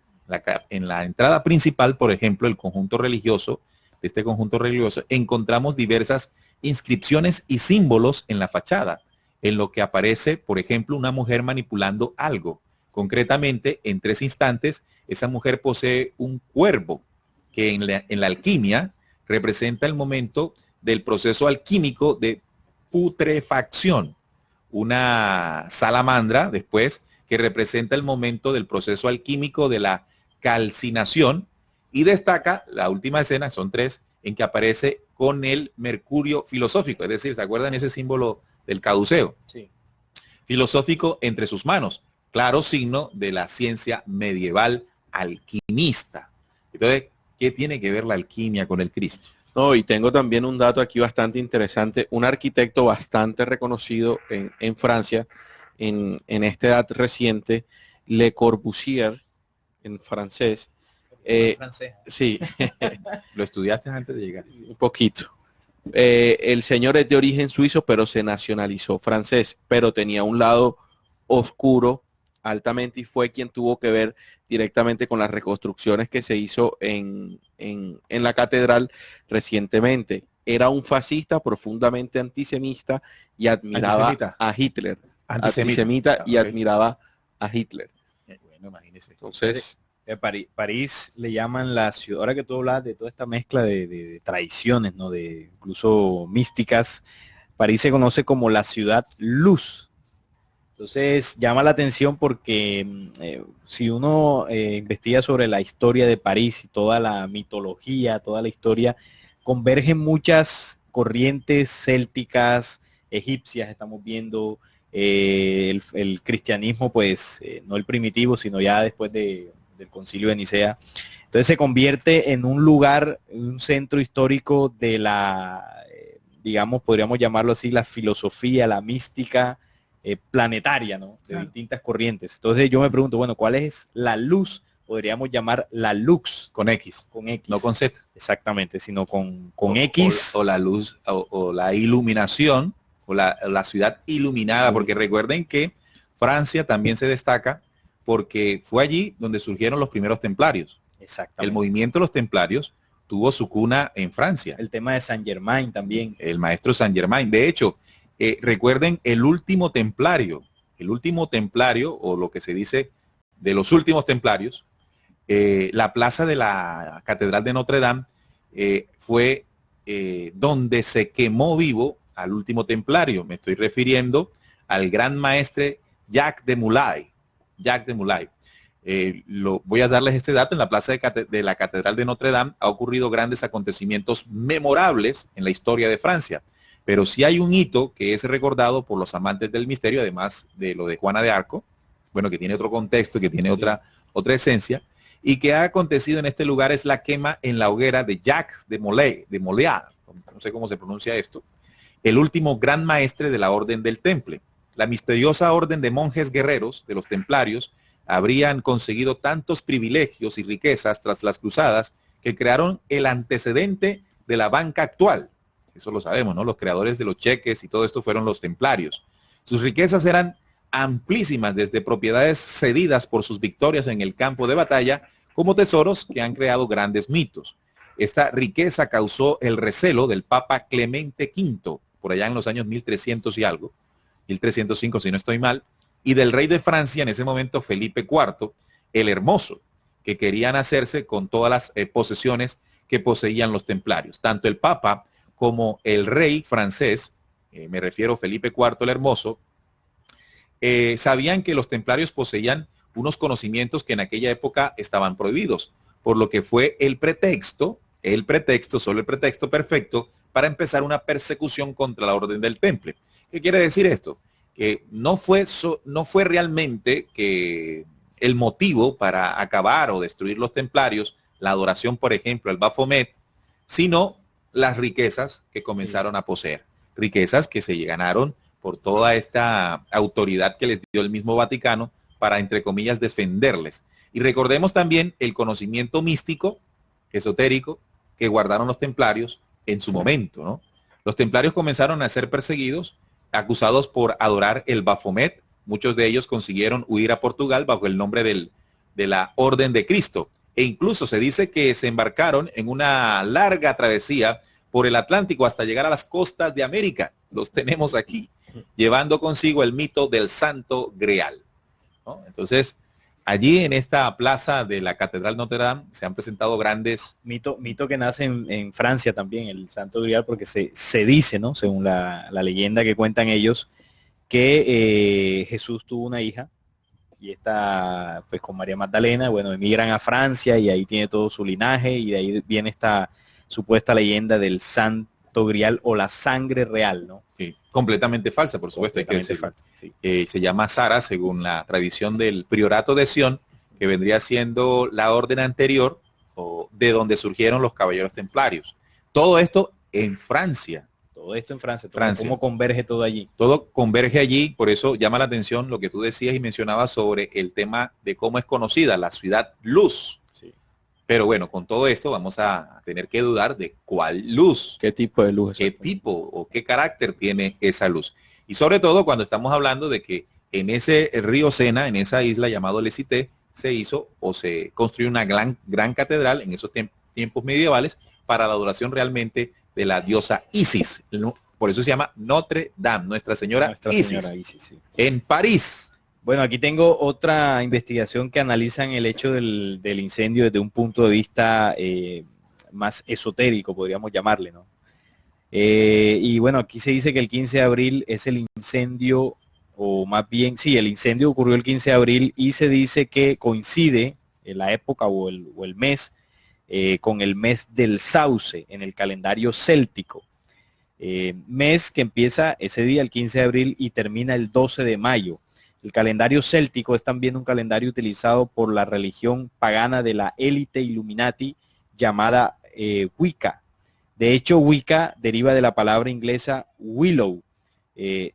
En la entrada principal, por ejemplo, el conjunto religioso, de este conjunto religioso, encontramos diversas inscripciones y símbolos en la fachada, en lo que aparece, por ejemplo, una mujer manipulando algo. Concretamente, en 3 instantes, esa mujer posee un cuervo que en la alquimia representa el momento del proceso alquímico de putrefacción. Una salamandra, después, que representa el momento del proceso alquímico de la calcinación, y destaca la última escena, son 3, en que aparece con el mercurio filosófico, es decir, ¿se acuerdan ese símbolo del caduceo? Sí. Filosófico entre sus manos, claro signo de la ciencia medieval alquimista. Entonces, ¿qué tiene que ver la alquimia con el Cristo? No, y tengo también un dato aquí bastante interesante. Un arquitecto bastante reconocido en Francia, en esta edad reciente, Le Corbusier, en francés. Sí. ¿Lo estudiaste antes de llegar? Un poquito. El señor es de origen suizo, pero se nacionalizó francés, pero tenía un lado oscuro altamente, y fue quien tuvo que ver directamente con las reconstrucciones que se hizo en la catedral recientemente. Era un fascista profundamente antisemita y admiraba a Hitler. Antisemita y admiraba a Hitler. Bueno, imagínese. Entonces, París le llaman la ciudad, ahora que tú hablas de toda esta mezcla de tradiciones, ¿no? De incluso místicas, París se conoce como la ciudad luz. Entonces llama la atención porque si uno investiga sobre la historia de París y toda la mitología, toda la historia, convergen muchas corrientes célticas, egipcias, estamos viendo el cristianismo, pues no el primitivo, sino ya después del concilio de Nicea. Entonces se convierte en un lugar, un centro histórico de la, digamos, podríamos llamarlo así, la filosofía, la mística planetaria, ¿no? De distintas corrientes. Entonces yo me pregunto, bueno, ¿cuál es la luz? Podríamos llamar la lux. Con X. Con X. No con Z. Exactamente, sino con X. O la luz, o la iluminación, o la ciudad iluminada, porque recuerden que Francia también se destaca porque fue allí donde surgieron los primeros templarios. Exactamente. El movimiento de los templarios tuvo su cuna en Francia. El tema de Saint Germain también. El maestro Saint Germain. De hecho, recuerden el último templario, o lo que se dice de los últimos templarios, la plaza de la Catedral de Notre Dame fue donde se quemó vivo al último templario. Me estoy refiriendo al gran maestre Jacques de Molay. Voy a darles este dato. En la plaza de la Catedral de Notre Dame ha ocurrido grandes acontecimientos memorables en la historia de Francia. Pero sí hay un hito que es recordado por los amantes del misterio, además de lo de Juana de Arco, bueno, que tiene otro contexto, que tiene otra esencia, y que ha acontecido en este lugar es la quema en la hoguera de Jacques de Molay, no sé cómo se pronuncia esto, el último gran maestre de la Orden del Temple. La misteriosa orden de monjes guerreros de los templarios habrían conseguido tantos privilegios y riquezas tras las cruzadas que crearon el antecedente de la banca actual. Eso lo sabemos, ¿no? Los creadores de los cheques y todo esto fueron los templarios. Sus riquezas eran amplísimas, desde propiedades cedidas por sus victorias en el campo de batalla, como tesoros que han creado grandes mitos. Esta riqueza causó el recelo del Papa Clemente V, por allá en los años 1300 y algo, 1305 si no estoy mal, y del rey de Francia en ese momento, Felipe IV, el Hermoso, que querían hacerse con todas las posesiones que poseían los templarios. Tanto el Papa como el rey francés, me refiero a Felipe IV el Hermoso, sabían que los templarios poseían unos conocimientos que en aquella época estaban prohibidos, por lo que fue solo el pretexto perfecto para empezar una persecución contra la Orden del Temple. ¿Qué quiere decir esto? Que no fue realmente que el motivo para acabar o destruir los templarios, la adoración, por ejemplo, al Baphomet, sino las riquezas que comenzaron a poseer. Riquezas que se ganaron por toda esta autoridad que les dio el mismo Vaticano para, entre comillas, defenderles. Y recordemos también el conocimiento místico, esotérico, que guardaron los templarios en su momento, ¿no? Los templarios comenzaron a ser perseguidos, acusados por adorar el Baphomet. Muchos de ellos consiguieron huir a Portugal bajo el nombre de la Orden de Cristo. E incluso se dice que se embarcaron en una larga travesía por el Atlántico hasta llegar a las costas de América. Los tenemos aquí, llevando consigo el mito del Santo Grial, ¿no? Entonces, allí en esta plaza de la Catedral Notre Dame se han presentado grandes... Mito que nace en Francia también, el Santo Grial, porque se dice, ¿no? Según la leyenda que cuentan ellos, que Jesús tuvo una hija, y esta, pues con María Magdalena, bueno, emigran a Francia y ahí tiene todo su linaje, y de ahí viene esta supuesta leyenda del Santo Grial o la sangre real, ¿no? Sí, completamente falsa, por supuesto, hay que decirlo. Sí. Se llama Sara, según la tradición del Priorato de Sion, que vendría siendo la orden anterior o de donde surgieron los caballeros templarios. Todo esto en Francia. Todo esto en Francia. ¿Cómo converge todo allí? Todo converge allí, por eso llama la atención lo que tú decías y mencionabas sobre el tema de cómo es conocida la ciudad luz. Sí. Pero bueno, con todo esto vamos a tener que dudar de cuál luz. ¿Qué tipo de luz? ¿Qué tipo o qué carácter tiene esa luz? Y sobre todo cuando estamos hablando de que en ese río Sena, en esa isla llamado Le Cité, se hizo o se construyó una gran catedral en esos tiempos medievales para la adoración realmente de la diosa Isis. Por eso se llama Notre Dame, Nuestra Señora Isis, sí. En París. Bueno, aquí tengo otra investigación que analizan el hecho del incendio desde un punto de vista más esotérico, podríamos llamarle, ¿no? Y bueno, aquí se dice que el 15 de abril es el incendio, o más bien, sí, el incendio ocurrió el 15 de abril y se dice que coincide en la época o el mes con el mes del sauce en el calendario céltico. Mes que empieza ese día, el 15 de abril, y termina el 12 de mayo. El calendario céltico es también un calendario utilizado por la religión pagana de la élite Illuminati llamada Wicca. De hecho, Wicca deriva de la palabra inglesa willow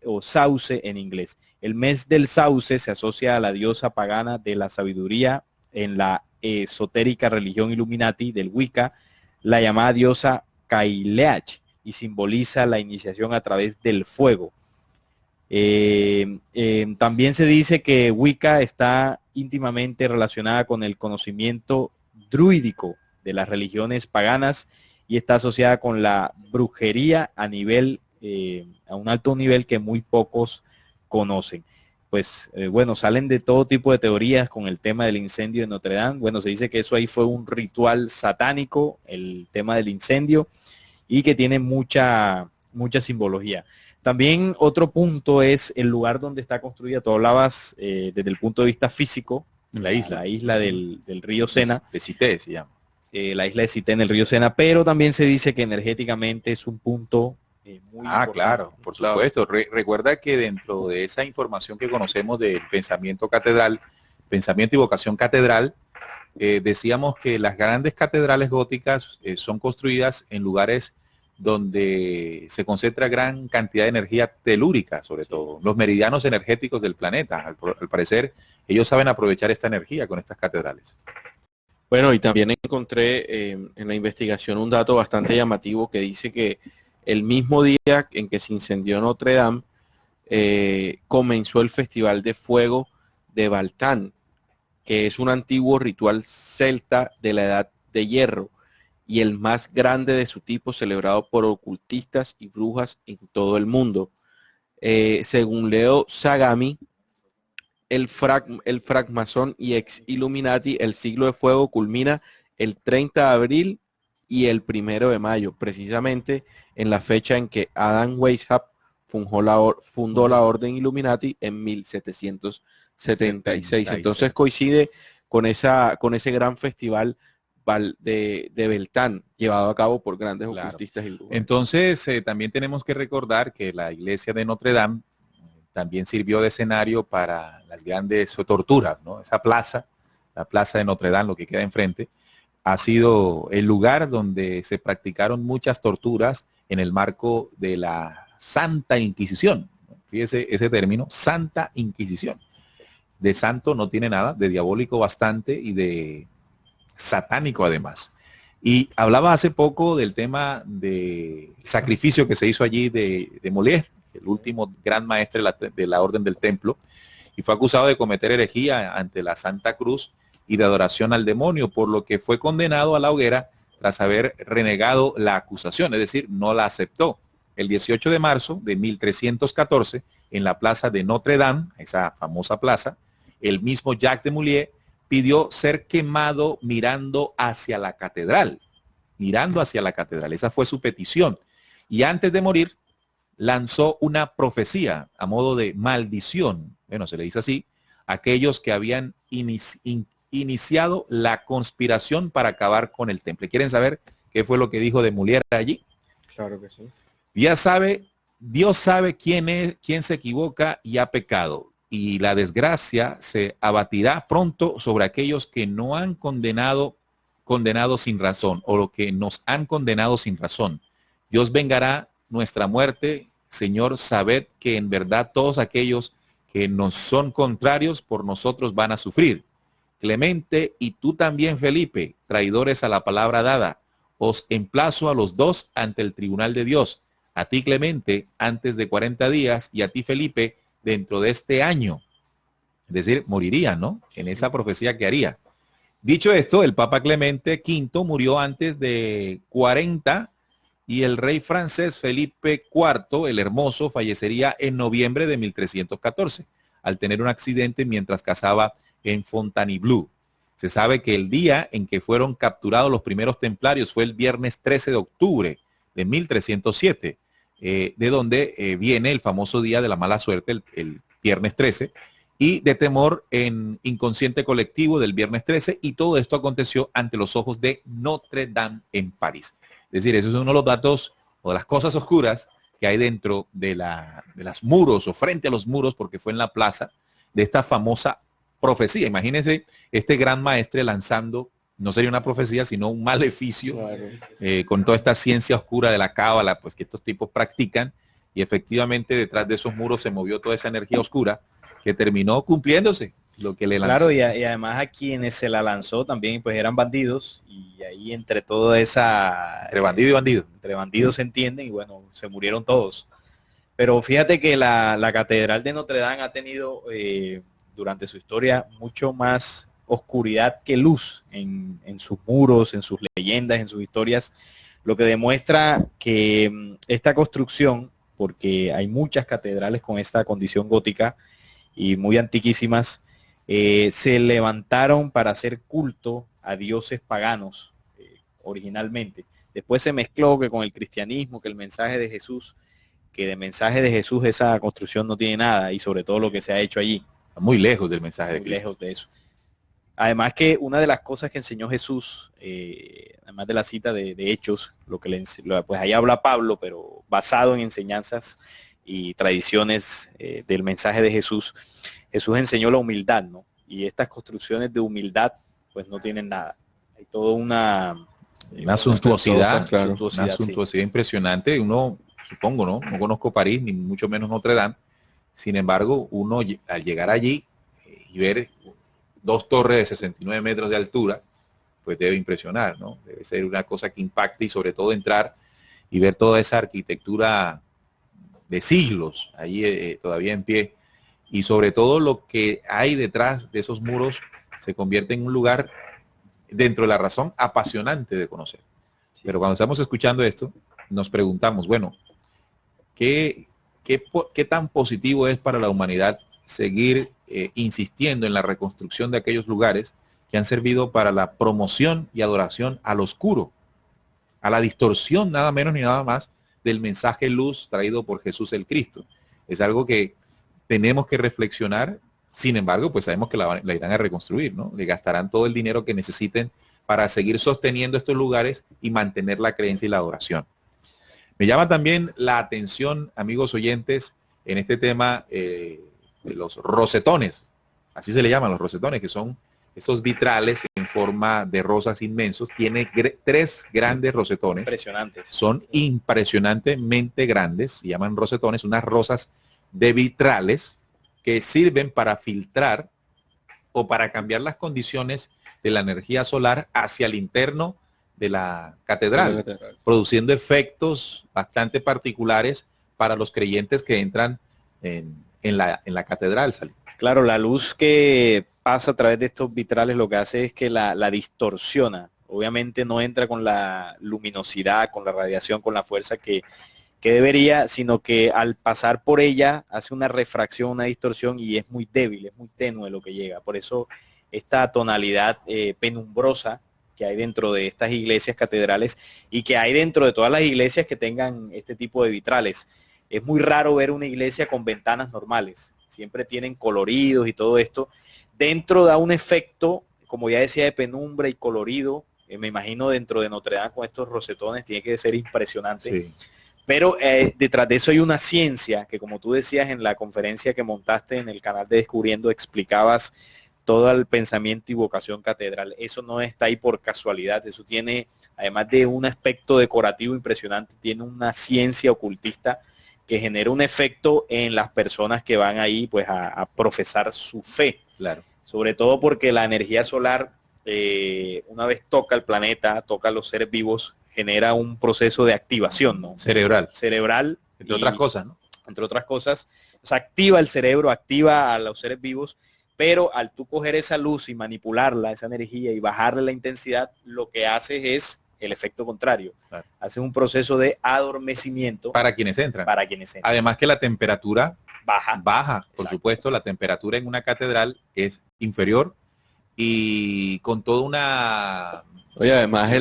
o sauce en inglés. El mes del sauce se asocia a la diosa pagana de la sabiduría en la esotérica religión Illuminati del Wicca, la llamada diosa Kaileach, y simboliza la iniciación a través del fuego. También se dice que Wicca está íntimamente relacionada con el conocimiento druídico de las religiones paganas y está asociada con la brujería a un alto nivel que muy pocos conocen. Pues bueno, salen de todo tipo de teorías con el tema del incendio de Notre Dame. Bueno, se dice que eso ahí fue un ritual satánico, el tema del incendio, y que tiene mucha simbología. También otro punto es el lugar donde está construida. Tú hablabas desde el punto de vista físico, la isla del río Sena. De Cité se llama. La isla de Cité en el río Sena, pero también se dice que energéticamente es un punto muy importante. Claro, por supuesto. Recuerda que dentro de esa información que conocemos del pensamiento catedral, pensamiento y vocación catedral, decíamos que las grandes catedrales góticas son construidas en lugares donde se concentra gran cantidad de energía telúrica, sobre todo, los meridianos energéticos del planeta. Al parecer, ellos saben aprovechar esta energía con estas catedrales. Bueno, y también encontré en la investigación un dato bastante llamativo que dice que el mismo día en que se incendió Notre Dame, comenzó el Festival de Fuego de Baltán, que es un antiguo ritual celta de la Edad de Hierro y el más grande de su tipo, celebrado por ocultistas y brujas en todo el mundo. Según Leo Sagami, el francmasón y ex Illuminati, el siglo de fuego culmina el 30 de abril y el 1 de mayo, precisamente en la fecha en que Adam Weishaupt fundó la Orden Illuminati en 1776. Entonces coincide con ese gran festival de Beltán, llevado a cabo por grandes ocultistas y brujas. Entonces también tenemos que recordar que la iglesia de Notre Dame también sirvió de escenario para las grandes torturas, ¿no? Esa plaza, la plaza de Notre Dame, lo que queda enfrente, ha sido el lugar donde se practicaron muchas torturas en el marco de la Santa Inquisición. Fíjese ese término, Santa Inquisición. De santo no tiene nada, de diabólico bastante y de satánico además. Y hablaba hace poco del tema del sacrificio que se hizo allí de Molière, el último gran maestre de la Orden del Templo, y fue acusado de cometer herejía ante la Santa Cruz y de adoración al demonio, por lo que fue condenado a la hoguera tras haber renegado la acusación, es decir, no la aceptó. El 18 de marzo de 1314, en la plaza de Notre Dame, esa famosa plaza, el mismo Jacques de Molay pidió ser quemado mirando hacia la catedral, Esa fue su petición. Y antes de morir, lanzó una profecía a modo de maldición, bueno, se le dice así, a aquellos que habían iniciado la conspiración para acabar con el templo. ¿Quieren saber qué fue lo que dijo de Molière allí? Claro que sí. Dios sabe quién se equivoca y ha pecado, y la desgracia se abatirá pronto sobre aquellos que no han condenado sin razón, o lo que nos han condenado sin razón. Dios vengará nuestra muerte. Señor, sabed que en verdad todos aquellos que nos son contrarios por nosotros van a sufrir. Clemente y tú también, Felipe, traidores a la palabra dada, os emplazo a los dos ante el tribunal de Dios. A ti, Clemente, antes de 40 días, y a ti, Felipe, dentro de este año. Es decir, moriría, ¿no? En esa profecía que haría. Dicho esto, el Papa Clemente V murió antes de 40 y el rey francés Felipe IV, el Hermoso, fallecería en noviembre de 1314, al tener un accidente mientras cazaba en Fontainebleau. Se sabe que el día en que fueron capturados los primeros templarios fue el viernes 13 de octubre de 1307, de donde viene el famoso día de la mala suerte, el viernes 13, y de temor en inconsciente colectivo del viernes 13, y todo esto aconteció ante los ojos de Notre Dame en París. Es decir, eso es uno de los datos o de las cosas oscuras que hay dentro de las muros o frente a los muros, porque fue en la plaza de esta famosa profecía. Imagínense este gran maestre lanzando, no sería una profecía, sino un maleficio, claro, con toda esta ciencia oscura de la cábala, pues que estos tipos practican, y efectivamente detrás de esos muros se movió toda esa energía oscura que terminó cumpliéndose lo que le lanzó. Claro, y además a quienes se la lanzó también pues eran bandidos, y ahí entre toda esa... Entre bandido y bandido. Entre bandidos se entienden, y bueno, se murieron todos. Pero fíjate que la Catedral de Notre Dame ha tenido durante su historia mucho más oscuridad que luz en sus muros, en sus leyendas, en sus historias, lo que demuestra que esta construcción, porque hay muchas catedrales con esta condición gótica y muy antiquísimas, se levantaron para hacer culto a dioses paganos originalmente. Después se mezcló que con el cristianismo, que el mensaje de Jesús, que de mensaje de Jesús esa construcción no tiene nada, y sobre todo lo que se ha hecho allí. Muy lejos del mensaje de Cristo. Cristo. Lejos de eso. Además que una de las cosas que enseñó Jesús, además de la cita de Hechos, pues ahí habla Pablo, pero basado en enseñanzas y tradiciones del mensaje de Jesús, Jesús enseñó la humildad, ¿no? Y estas construcciones de humildad, pues no tienen nada. Hay toda una suntuosidad, claro, una suntuosidad impresionante. Uno, supongo, ¿no? No conozco París, ni mucho menos Notre Dame. Sin embargo, uno al llegar allí y ver 2 torres de 69 metros de altura, pues debe impresionar, ¿no? Debe ser una cosa que impacte, y sobre todo entrar y ver toda esa arquitectura de siglos allí todavía en pie, y sobre todo lo que hay detrás de esos muros se convierte en un lugar, dentro de la razón, apasionante de conocer. Sí. Pero cuando estamos escuchando esto, nos preguntamos, bueno, ¿qué tan positivo es para la humanidad seguir insistiendo en la reconstrucción de aquellos lugares que han servido para la promoción y adoración al oscuro, a la distorsión nada menos ni nada más del mensaje luz traído por Jesús el Cristo? Es algo que tenemos que reflexionar. Sin embargo, pues sabemos que la irán a reconstruir, ¿no? Le gastarán todo el dinero que necesiten para seguir sosteniendo estos lugares y mantener la creencia y la adoración. Me llama también la atención, amigos oyentes, en este tema de los rosetones, así se le llaman los rosetones, que son esos vitrales en forma de rosas inmensos. Tiene 3 grandes rosetones. Impresionantes. Son impresionantemente grandes, se llaman rosetones, unas rosas de vitrales que sirven para filtrar o para cambiar las condiciones de la energía solar hacia el interno de la catedral, produciendo efectos bastante particulares para los creyentes que entran en la catedral. Claro, la luz que pasa a través de estos vitrales lo que hace es que la distorsiona. Obviamente no entra con la luminosidad, con la radiación, con la fuerza que debería, sino que al pasar por ella hace una refracción, una distorsión, y es muy débil, es muy tenue lo que llega. Por eso esta tonalidad penumbrosa que hay dentro de estas iglesias catedrales y que hay dentro de todas las iglesias que tengan este tipo de vitrales. Es muy raro ver una iglesia con ventanas normales. Siempre tienen coloridos y todo esto. Dentro da un efecto, como ya decía, de penumbra y colorido. Me imagino dentro de Notre Dame con estos rosetones tiene que ser impresionante. Sí. Pero detrás de eso hay una ciencia que, como tú decías en la conferencia que montaste en el canal de Descubriendo, explicabas todo el pensamiento y vocación catedral. Eso no está ahí por casualidad. Eso tiene, además de un aspecto decorativo impresionante, tiene una ciencia ocultista que genera un efecto en las personas que van ahí pues a profesar su fe. Claro. Sobre todo porque la energía solar, una vez toca el planeta, toca a los seres vivos, genera un proceso de activación, ¿no? Cerebral. Entre otras cosas, ¿no? Entre otras cosas, o sea, activa el cerebro, activa a los seres vivos, pero al tú coger esa luz y manipularla, esa energía, y bajarle la intensidad, lo que haces es el efecto contrario. Claro. Hace un proceso de adormecimiento Para quienes entran. Además que la temperatura baja, por supuesto, la temperatura en una catedral es inferior y con toda una... Oye, además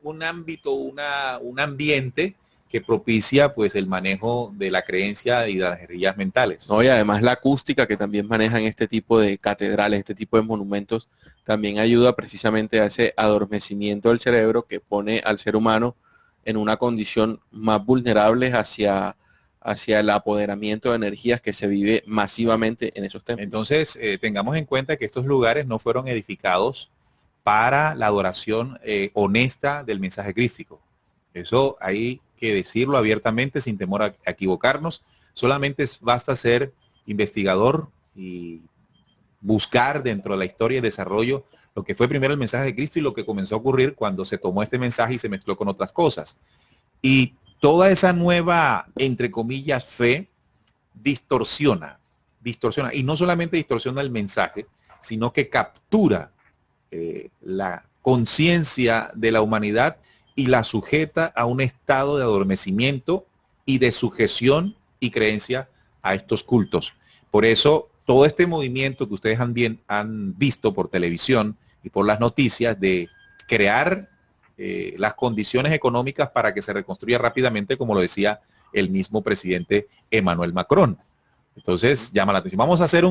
un ámbito, un ambiente que propicia pues el manejo de la creencia y de las energías mentales. No, y además la acústica que también manejan este tipo de catedrales, este tipo de monumentos, también ayuda precisamente a ese adormecimiento del cerebro que pone al ser humano en una condición más vulnerable hacia el apoderamiento de energías que se vive masivamente en esos templos. Entonces, tengamos en cuenta que estos lugares no fueron edificados para la adoración honesta del mensaje crístico. Eso hay que decirlo abiertamente sin temor a equivocarnos. Solamente basta ser investigador y buscar dentro de la historia y desarrollo lo que fue primero el mensaje de Cristo y lo que comenzó a ocurrir cuando se tomó este mensaje y se mezcló con otras cosas. Y toda esa nueva, entre comillas, fe distorsiona. Y no solamente distorsiona el mensaje, sino que captura la conciencia de la humanidad y la sujeta a un estado de adormecimiento y de sujeción y creencia a estos cultos. Por eso, todo este movimiento que ustedes han visto por televisión y por las noticias de crear las condiciones económicas para que se reconstruya rápidamente, como lo decía el mismo presidente Emmanuel Macron. Entonces, llama la atención. Vamos a hacer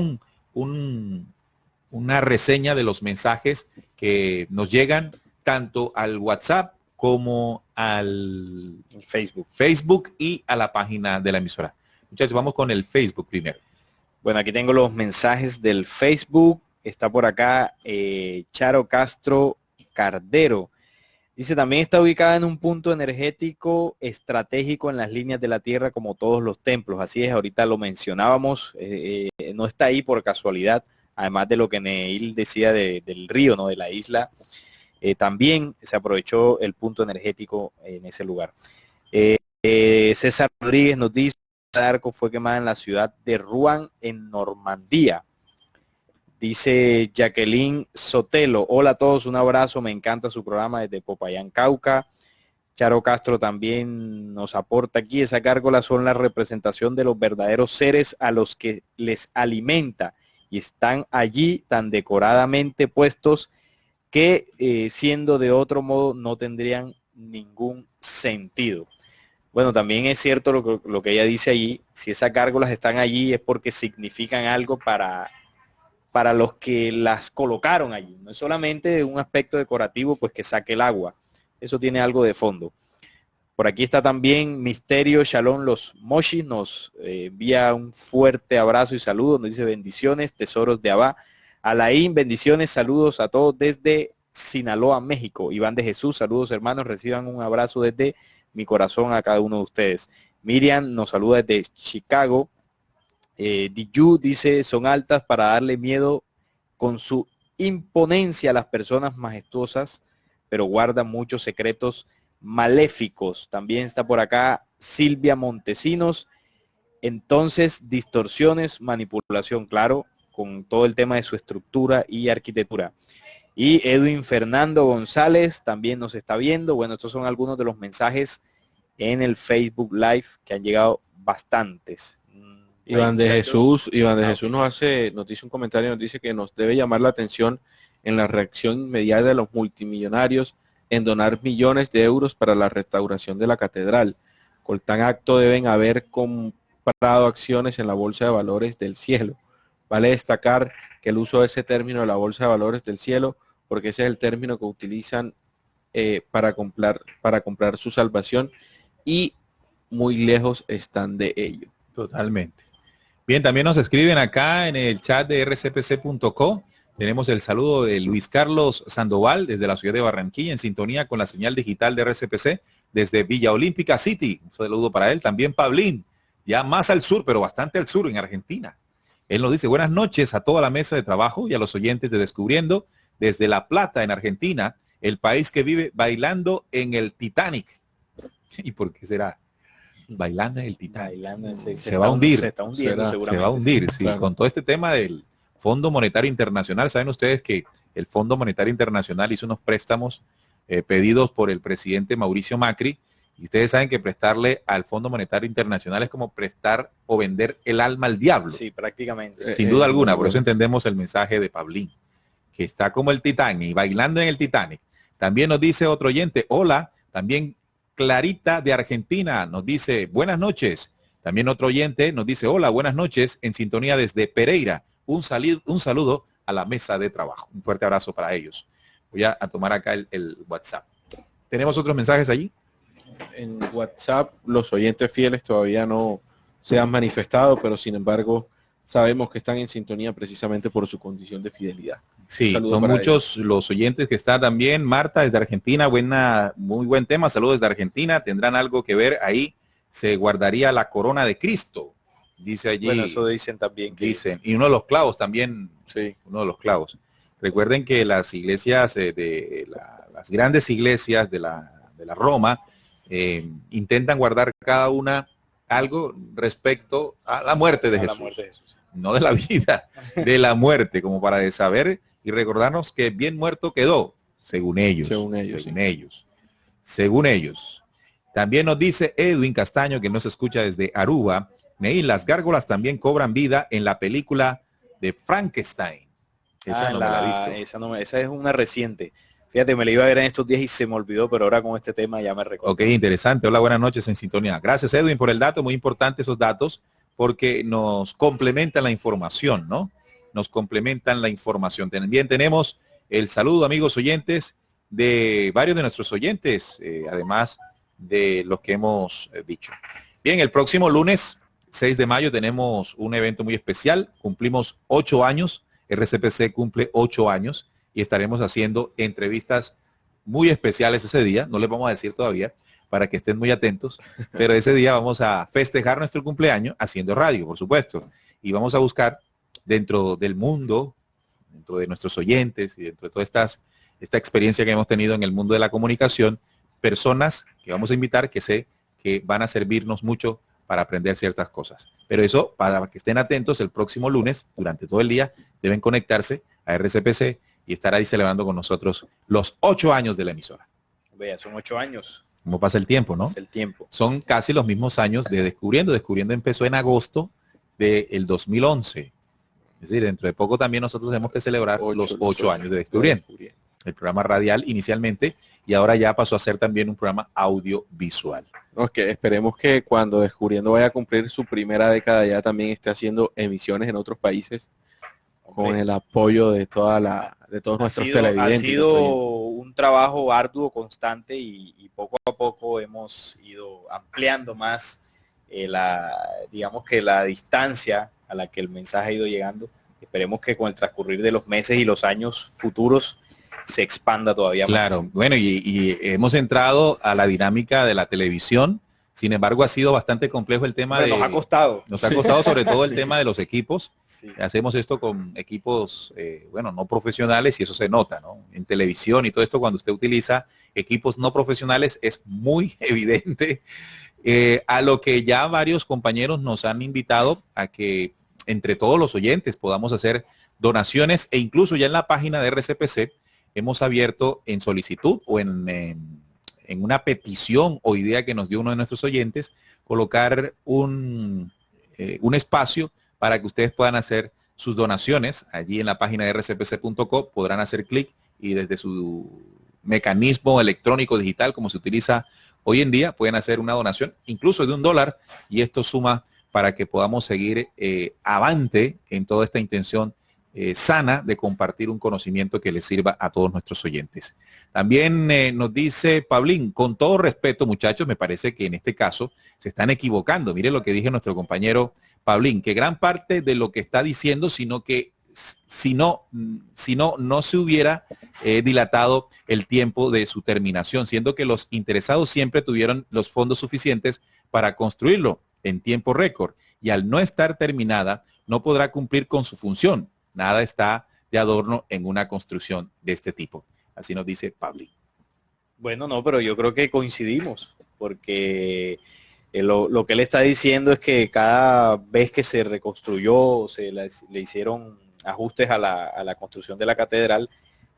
una reseña de los mensajes que nos llegan tanto al WhatsApp como al Facebook y a la página de la emisora. Muchachos, vamos con el Facebook primero. Bueno, aquí tengo los mensajes del Facebook. Está por acá Charo Castro Cardero. Dice, también está ubicada en un punto energético estratégico en las líneas de la Tierra como todos los templos. Así es, ahorita lo mencionábamos, no está ahí por casualidad, además de lo que Neil decía del río, ¿no? De la isla. También se aprovechó el punto energético en ese lugar. César Rodríguez nos dice, el arco fue quemada en la ciudad de Rouen, en Normandía. Dice Jacqueline Sotelo, hola a todos, un abrazo, me encanta su programa desde Popayán, Cauca. Charo Castro también nos aporta aquí, esa gárgola son la representación de los verdaderos seres a los que les alimenta y están allí tan decoradamente puestos que siendo de otro modo no tendrían ningún sentido. Bueno, también es cierto lo que ella dice allí, si esas gárgolas están allí es porque significan algo para los que las colocaron allí. No es solamente un aspecto decorativo, pues que saque el agua. Eso tiene algo de fondo. Por aquí está también Misterio Shalom Los Moshi, nos envía un fuerte abrazo y saludo, nos dice bendiciones, tesoros de Abba. Alain, bendiciones, saludos a todos desde Sinaloa, México. Iván de Jesús, saludos hermanos, reciban un abrazo desde mi corazón a cada uno de ustedes. Miriam nos saluda desde Chicago. Diyu dice, son altas para darle miedo con su imponencia a las personas majestuosas, pero guardan muchos secretos maléficos. También está por acá Silvia Montesinos. Entonces, distorsiones, manipulación, claro, con todo el tema de su estructura y arquitectura. Y Edwin Fernando González también nos está viendo. Bueno, estos son algunos de los mensajes en el Facebook Live que han llegado bastantes. Iván de Jesús nos dice un comentario, nos dice que nos debe llamar la atención en la reacción inmediata de los multimillonarios en donar millones de euros para la restauración de la catedral. Con tan acto deben haber comprado acciones en la Bolsa de Valores del Cielo. Vale destacar que el uso de ese término de la Bolsa de Valores del Cielo, porque ese es el término que utilizan para comprar su salvación, y muy lejos están de ello. Totalmente. Bien, también nos escriben acá en el chat de rcpc.co. Tenemos el saludo de Luis Carlos Sandoval desde la ciudad de Barranquilla, en sintonía con la señal digital de RCPC desde Villa Olímpica City. Un saludo para él. También Pablín, ya más al sur, pero bastante al sur, en Argentina. Él nos dice, buenas noches a toda la mesa de trabajo y a los oyentes de Descubriendo desde La Plata, en Argentina, el país que vive bailando en el Titanic. ¿Y por qué será? Bailando en el Titanic. Se va a hundir. Se está hundiendo, Se va a hundir, sí. Claro. Con todo este tema del Fondo Monetario Internacional, saben ustedes que el Fondo Monetario Internacional hizo unos préstamos pedidos por el presidente Mauricio Macri, y ustedes saben que prestarle al Fondo Monetario Internacional es como prestar o vender el alma al diablo. Sí, prácticamente. Sin duda alguna, por eso entendemos el mensaje de Pablín, que está como el Titanic y bailando en el Titanic. También nos dice otro oyente, hola, también Clarita de Argentina nos dice, buenas noches. También otro oyente nos dice, hola, buenas noches, en sintonía desde Pereira. Un saludo a la mesa de trabajo. Un fuerte abrazo para ellos. Voy a tomar acá el WhatsApp. ¿Tenemos otros mensajes allí? En WhatsApp los oyentes fieles todavía no se han manifestado, pero sin embargo sabemos que están en sintonía precisamente por su condición de fidelidad. Sí, son muchos los oyentes que están también. Marta desde Argentina, muy buen tema, saludos desde Argentina. ¿Tendrán algo que ver ahí? Se guardaría la corona de Cristo, dice allí. Bueno, eso dicen también. Dicen, y uno de los clavos también, sí, uno de los clavos. Recuerden que las iglesias, las grandes iglesias de la Roma, intentan guardar cada una algo respecto a la muerte de Jesús. La muerte de Jesús. No de la vida, de la muerte, como para saber y recordarnos que bien muerto quedó, según ellos. Según ellos. También nos dice Edwin Castaño, que nos escucha desde Aruba, Neil, las gárgolas también cobran vida en la película de Frankenstein. Esa no me la he visto. Esa es una reciente. Fíjate, me la iba a ver en estos días y se me olvidó, pero ahora con este tema ya me recuerdo. Ok, interesante. Hola, buenas noches en sintonía. Gracias, Edwin, por el dato. Muy importante esos datos, porque nos complementan la información, ¿no? Nos complementan la información. También tenemos el saludo, amigos oyentes, de varios de nuestros oyentes, además de los que hemos dicho. Bien, el próximo lunes, 6 de mayo, tenemos un evento muy especial. Cumplimos 8 años. RCPC cumple 8 años y estaremos haciendo entrevistas muy especiales ese día. No les vamos a decir todavía, para que estén muy atentos, pero ese día vamos a festejar nuestro cumpleaños haciendo radio, por supuesto, y vamos a buscar dentro del mundo, dentro de nuestros oyentes y dentro de toda esta experiencia que hemos tenido en el mundo de la comunicación, personas que vamos a invitar que sé que van a servirnos mucho para aprender ciertas cosas. Pero eso, para que estén atentos, el próximo lunes, durante todo el día, deben conectarse a RCPC y estar ahí celebrando con nosotros los 8 años de la emisora. Vea, son 8 años. ¿Cómo pasa el tiempo, no? Pasa el tiempo. Son casi los mismos años de Descubriendo. Descubriendo empezó en agosto del 2011. Es decir, dentro de poco también nosotros tenemos que celebrar los 8 años de Descubriendo. El programa radial inicialmente, y ahora ya pasó a ser también un programa audiovisual. Ok, esperemos que cuando Descubriendo vaya a cumplir su primera década ya también esté haciendo emisiones en otros países. con el apoyo de todos nuestros televidentes. Ha sido un trabajo arduo, constante y poco a poco hemos ido ampliando más digamos que la distancia a la que el mensaje ha ido llegando. Esperemos que con el transcurrir de los meses y los años futuros se expanda todavía más. Claro, bueno, y hemos entrado a la dinámica de la televisión. Sin embargo, ha sido bastante complejo el tema Nos ha costado. Nos ha costado sobre todo el Sí. tema de los equipos. Sí. Hacemos esto con equipos, no profesionales y eso se nota, ¿no? En televisión y todo esto, cuando usted utiliza equipos no profesionales, es muy evidente. A lo que ya varios compañeros nos han invitado a que entre todos los oyentes podamos hacer donaciones e incluso ya en la página de RCPC hemos abierto en solicitud o en una petición o idea que nos dio uno de nuestros oyentes, colocar un espacio para que ustedes puedan hacer sus donaciones. Allí en la página de rcpc.co podrán hacer clic y desde su mecanismo electrónico digital, como se utiliza hoy en día, pueden hacer una donación incluso de $1 y esto suma para que podamos seguir avante en toda esta intención sana de compartir un conocimiento que les sirva a todos nuestros oyentes. También nos dice Pablín, con todo respeto, muchachos, me parece que en este caso se están equivocando. Mire lo que dije nuestro compañero Pablín, que gran parte de lo que está diciendo, sino que si no se hubiera dilatado el tiempo de su terminación, siendo que los interesados siempre tuvieron los fondos suficientes para construirlo en tiempo récord y al no estar terminada no podrá cumplir con su función. Nada está de adorno en una construcción de este tipo. Así nos dice Pablo. Bueno, no, pero yo creo que coincidimos, porque lo que él está diciendo es que cada vez que se reconstruyó, le hicieron ajustes a la construcción de la catedral,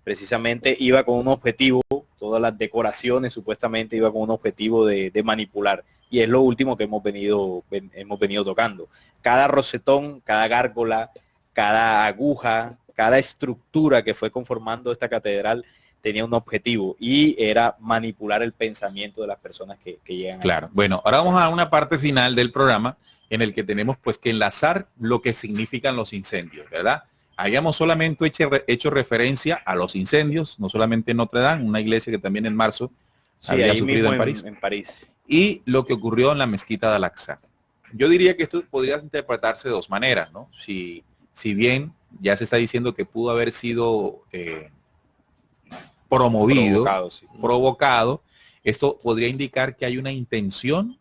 precisamente iba con un objetivo, todas las decoraciones supuestamente iba con un objetivo de manipular. Y es lo último que hemos venido tocando. Cada rosetón, cada gárgola, cada aguja, cada estructura que fue conformando esta catedral tenía un objetivo y era manipular el pensamiento de las personas que llegan. Claro. Bueno, ahora vamos a una parte final del programa en el que tenemos pues que enlazar lo que significan los incendios, ¿verdad? Habíamos solamente hecho referencia a los incendios, no solamente en Notre Dame, una iglesia que también en marzo había sufrido en París. Y lo que ocurrió en la mezquita de Al-Aqsa. Yo diría que esto podría interpretarse de dos maneras, ¿no? Si bien ya se está diciendo que pudo haber sido provocado, esto podría indicar que hay una intención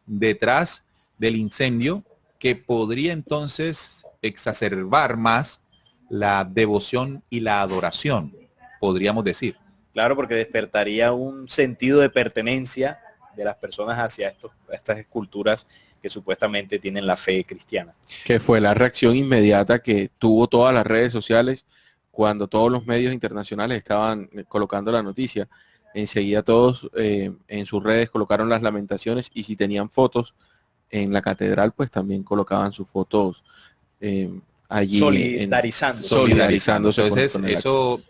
detrás del incendio que podría entonces exacerbar más la devoción y la adoración, podríamos decir. Claro, porque despertaría un sentido de pertenencia de las personas hacia estas esculturas que supuestamente tienen la fe cristiana. Que fue la reacción inmediata que tuvo todas las redes sociales cuando todos los medios internacionales estaban colocando la noticia. Enseguida todos en sus redes colocaron las lamentaciones y si tenían fotos en la catedral, pues también colocaban sus fotos allí. Solidarizándose. Entonces, eso,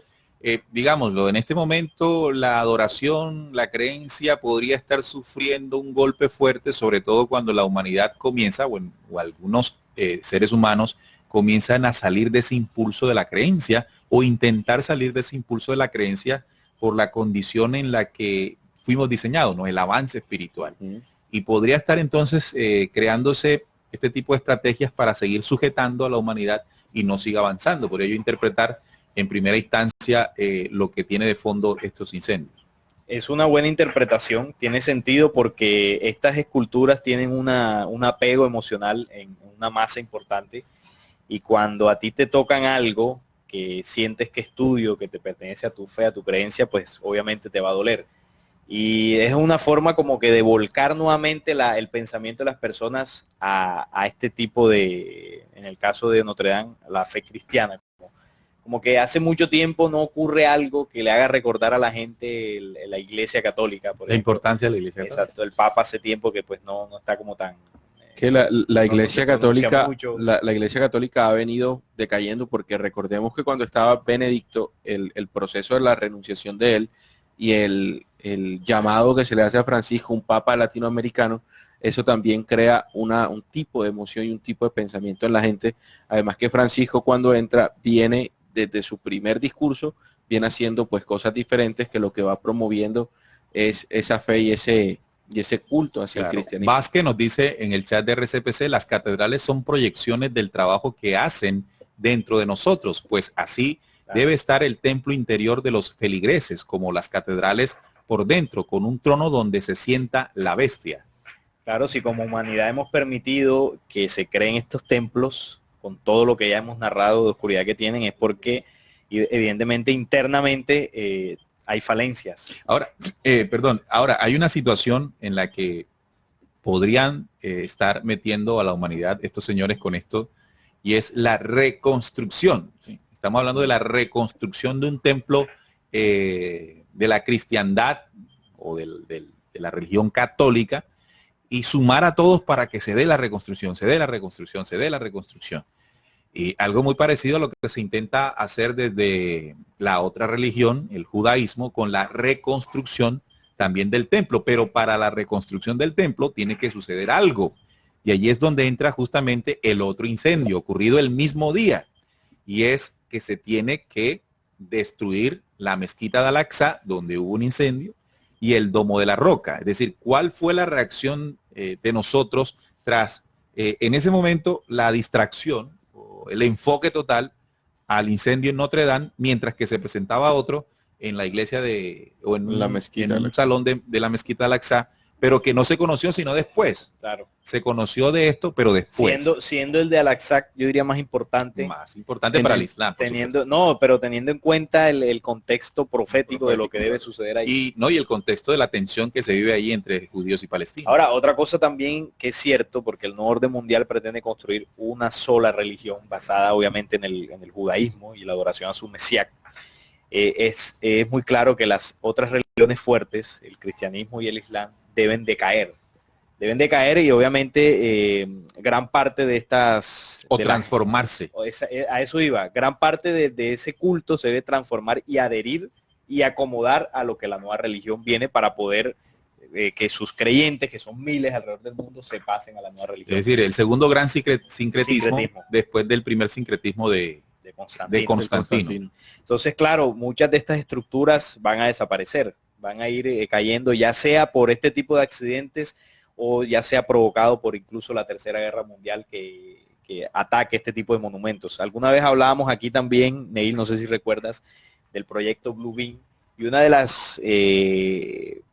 digámoslo, en este momento la adoración, la creencia podría estar sufriendo un golpe fuerte, sobre todo cuando la humanidad comienza, o algunos seres humanos comienzan a salir de ese impulso de la creencia o intentar salir de ese impulso de la creencia por la condición en la que fuimos diseñados, ¿no? El avance espiritual. Y podría estar entonces creándose este tipo de estrategias para seguir sujetando a la humanidad y no siga avanzando. Por ello interpretar en primera instancia lo que tiene de fondo estos incendios. Es una buena interpretación, tiene sentido porque estas esculturas tienen un apego emocional en una masa importante y cuando a ti te tocan algo que sientes que es tuyo, que te pertenece a tu fe, a tu creencia, pues obviamente te va a doler. Y es una forma como que de volcar nuevamente el pensamiento de las personas a este tipo de, en el caso de Notre Dame, la fe cristiana. Como que hace mucho tiempo no ocurre algo que le haga recordar a la gente la Iglesia Católica. Por la ejemplo. Importancia de la Iglesia Católica. Exacto, el Papa hace tiempo que pues no está como tan... Que la Iglesia Católica, la Iglesia Católica ha venido decayendo porque recordemos que cuando estaba Benedicto, el proceso de la renunciación de él y el llamado que se le hace a Francisco, un papa latinoamericano, eso también crea un tipo de emoción y un tipo de pensamiento en la gente. Además que Francisco cuando entra viene desde su primer discurso, viene haciendo pues cosas diferentes que lo que va promoviendo es esa fe y ese culto hacia el cristianismo. Vázquez nos dice en el chat de RCPC, las catedrales son proyecciones del trabajo que hacen dentro de nosotros, pues así debe estar el templo interior de los feligreses, como las catedrales por dentro, con un trono donde se sienta la bestia. Claro, si como humanidad hemos permitido que se creen estos templos, con todo lo que ya hemos narrado de oscuridad que tienen, es porque evidentemente internamente hay falencias. Ahora, ahora hay una situación en la que podrían estar metiendo a la humanidad estos señores con esto, y es la reconstrucción. ¿Sí? Estamos hablando de la reconstrucción de un templo de la cristiandad o de la religión católica, y sumar a todos para que se dé la reconstrucción, se dé la reconstrucción, se dé la reconstrucción. Y algo muy parecido a lo que se intenta hacer desde la otra religión, el judaísmo, con la reconstrucción también del templo. Pero para la reconstrucción del templo tiene que suceder algo. Y allí es donde entra justamente el otro incendio, ocurrido el mismo día. Y es que se tiene que destruir la mezquita de Al-Aqsa, donde hubo un incendio, y el Domo de la Roca. Es decir, ¿cuál fue la reacción de nosotros tras, en ese momento, la distracción, o el enfoque total al incendio en Notre Dame, mientras que se presentaba otro en la iglesia o en la mezquita, en un salón de la mezquita de Al-Aqsa, pero que no se conoció sino después? Claro. Se conoció de esto, pero después. Siendo el de Al-Aqsa, yo diría más importante. Más importante para el Islam. Pero teniendo en cuenta el contexto profético de lo que debe suceder ahí. Y el contexto de la tensión que se vive ahí entre judíos y palestinos. Ahora, otra cosa también que es cierto, porque el nuevo orden mundial pretende construir una sola religión basada obviamente en el judaísmo y la adoración a su Mesías. Es muy claro que las otras religiones fuertes, el cristianismo y el islam, deben decaer y obviamente gran parte de estas... O transformarse. A eso iba, gran parte de ese culto se debe transformar y adherir y acomodar a lo que la nueva religión viene para poder que sus creyentes, que son miles alrededor del mundo, se pasen a la nueva religión. Es decir, el segundo gran sincretismo después del primer sincretismo de Constantino. Entonces, claro, muchas de estas estructuras van a desaparecer, van a ir cayendo, ya sea por este tipo de accidentes o ya sea provocado por incluso la Tercera Guerra Mundial que ataque este tipo de monumentos. Alguna vez hablábamos aquí también, Neil, no sé si recuerdas, del proyecto Blue Beam, y una de las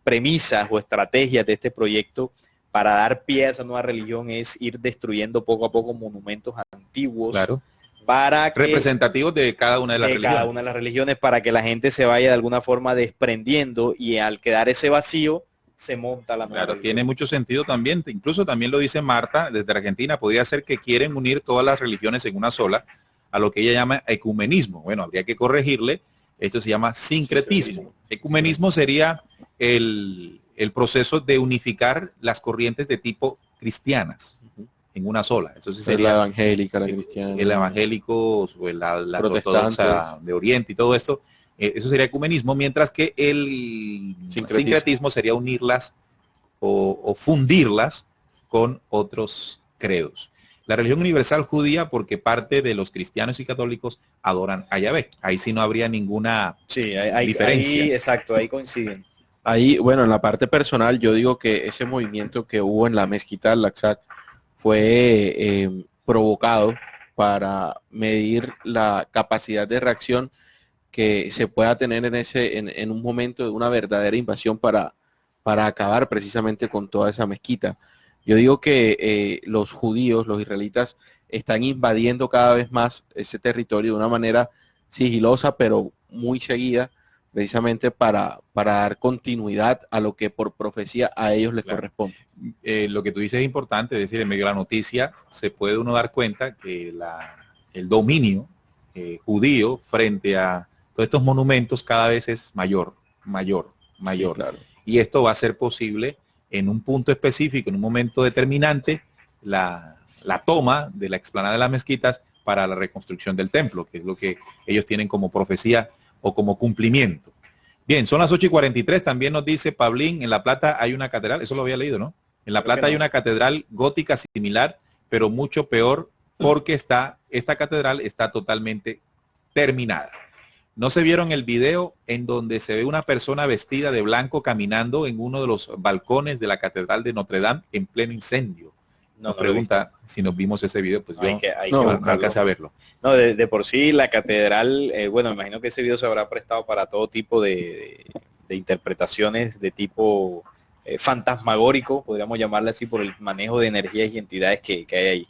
premisas o estrategias de este proyecto para dar pie a esa nueva religión es ir destruyendo poco a poco monumentos antiguos. Claro. Para que, representativos de cada una de las religiones. Cada una de las religiones, para que la gente se vaya de alguna forma desprendiendo, y al quedar ese vacío se monta la nueva religión. Tiene mucho sentido también, incluso también lo dice Marta desde Argentina, podría ser que quieren unir todas las religiones en una sola, a lo que ella llama ecumenismo. Bueno, habría que corregirle, esto se llama sincretismo. Ecumenismo sería el proceso de unificar las corrientes de tipo cristianas en una sola. Eso sí sería la evangélica, la cristiana, el evangélico, la ortodoxa de Oriente y todo esto. Eso sería ecumenismo, mientras que el sincretismo sería unirlas o fundirlas con otros credos. La religión universal judía, porque parte de los cristianos y católicos adoran a Yahvé. Ahí sí no habría ninguna diferencia. Ahí, exacto, ahí coinciden. Ahí, bueno, en la parte personal, yo digo que ese movimiento que hubo en la mezquita Al-Aqsa fue provocado para medir la capacidad de reacción que se pueda tener en un momento de una verdadera invasión para acabar precisamente con toda esa mezquita. Yo digo que los judíos, los israelitas, están invadiendo cada vez más ese territorio de una manera sigilosa, pero muy seguida, precisamente para dar continuidad a lo que por profecía a ellos les corresponde. Lo que tú dices es importante, es decir, en medio de la noticia se puede uno dar cuenta que el dominio judío frente a todos estos monumentos cada vez es mayor. Sí, claro. Y esto va a ser posible en un punto específico, en un momento determinante, la toma de la explanada de las mezquitas para la reconstrucción del templo, que es lo que ellos tienen como profecía o como cumplimiento. Bien, son las 8:43, también nos dice Pablín, en La Plata hay una catedral, eso lo había leído, ¿no? En La Creo que Plata hay no. una catedral gótica similar, pero mucho peor porque esta catedral está totalmente terminada. ¿No se vieron el video en donde se ve una persona vestida de blanco caminando en uno de los balcones de la Catedral de Notre Dame en pleno incendio? No, Nos no lo he pregunta si nos vimos ese video, pues No, hay yo que, hay no, que no buscarlo. alcancé a verlo. No, de por sí la catedral, bueno, me imagino que ese video se habrá prestado para todo tipo de interpretaciones de tipo fantasmagórico, podríamos llamarle así, por el manejo de energías y entidades que hay ahí.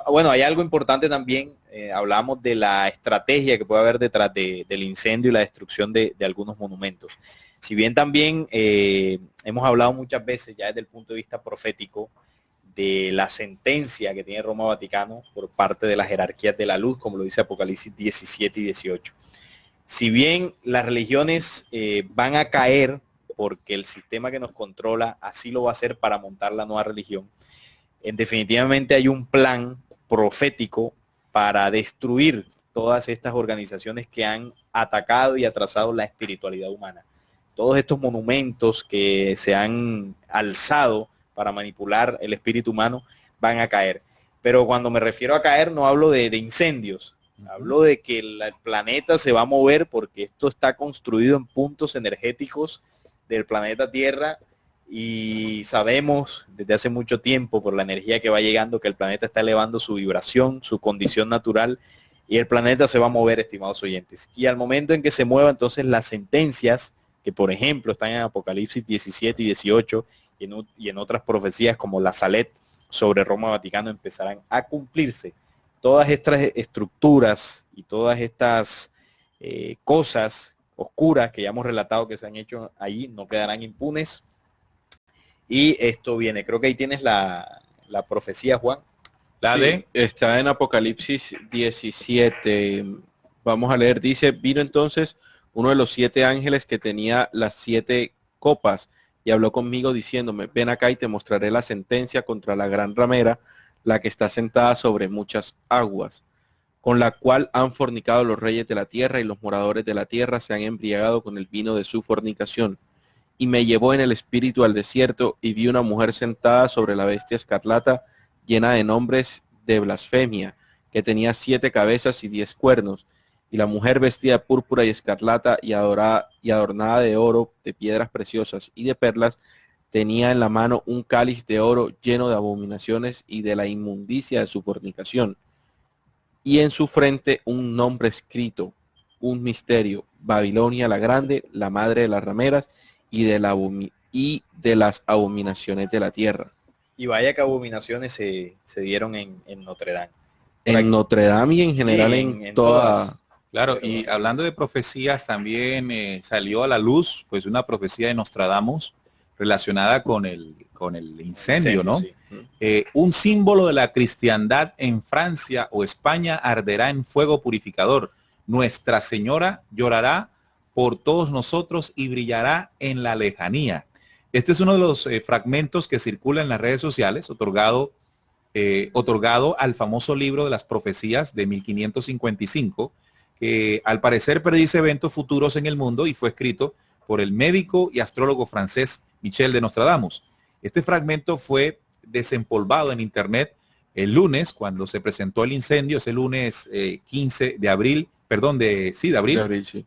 Bueno, hay algo importante también, hablamos de la estrategia que puede haber detrás del incendio y la destrucción de algunos monumentos. Si bien también hemos hablado muchas veces ya desde el punto de vista profético de la sentencia que tiene Roma Vaticano por parte de las jerarquías de la luz, como lo dice Apocalipsis 17 y 18. Si bien las religiones van a caer porque el sistema que nos controla así lo va a hacer para montar la nueva religión, definitivamente hay un plan profético para destruir todas estas organizaciones que han atacado y atrasado la espiritualidad humana. Todos estos monumentos que se han alzado para manipular el espíritu humano van a caer. Pero cuando me refiero a caer no hablo de incendios, hablo de que el planeta se va a mover porque esto está construido en puntos energéticos del planeta Tierra y sabemos desde hace mucho tiempo por la energía que va llegando que el planeta está elevando su vibración, su condición natural y el planeta se va a mover, estimados oyentes. Y al momento en que se mueva, entonces las sentencias que por ejemplo están en Apocalipsis 17 y 18 y en otras profecías como la Salet sobre Roma Vaticano empezarán a cumplirse. Todas estas estructuras y todas estas cosas oscuras que ya hemos relatado que se han hecho ahí no quedarán impunes. Y esto viene, creo que ahí tienes la profecía, Juan. Sí, está en Apocalipsis 17. Vamos a leer, dice, vino entonces uno de los 7 ángeles que tenía las 7 copas y habló conmigo diciéndome, ven acá y te mostraré la sentencia contra la gran ramera, la que está sentada sobre muchas aguas, con la cual han fornicado los reyes de la tierra y los moradores de la tierra se han embriagado con el vino de su fornicación. Y me llevó en el espíritu al desierto y vi una mujer sentada sobre la bestia escarlata llena de nombres de blasfemia, que tenía 7 cabezas y 10 cuernos. Y la mujer vestida de púrpura y escarlata y adornada de oro, de piedras preciosas y de perlas, tenía en la mano un cáliz de oro lleno de abominaciones y de la inmundicia de su fornicación. Y en su frente un nombre escrito, un misterio, Babilonia la grande, la madre de las rameras y de las abominaciones de la tierra. Y vaya que abominaciones se dieron en Notre Dame. En Notre Dame y en general Sí, en todas. toda... Claro, y hablando de profecías, también salió a la luz pues una profecía de Nostradamus relacionada con el incendio, ¿no? Sí. Un símbolo de la cristiandad en Francia o España arderá en fuego purificador. Nuestra Señora llorará por todos nosotros y brillará en la lejanía. Este es uno de los fragmentos que circula en las redes sociales, otorgado al famoso libro de las profecías de 1555, que al parecer predice eventos futuros en el mundo y fue escrito por el médico y astrólogo francés Michel de Nostradamus. Este fragmento fue desempolvado en internet el lunes cuando se presentó el incendio, ese lunes 15 de abril, sí,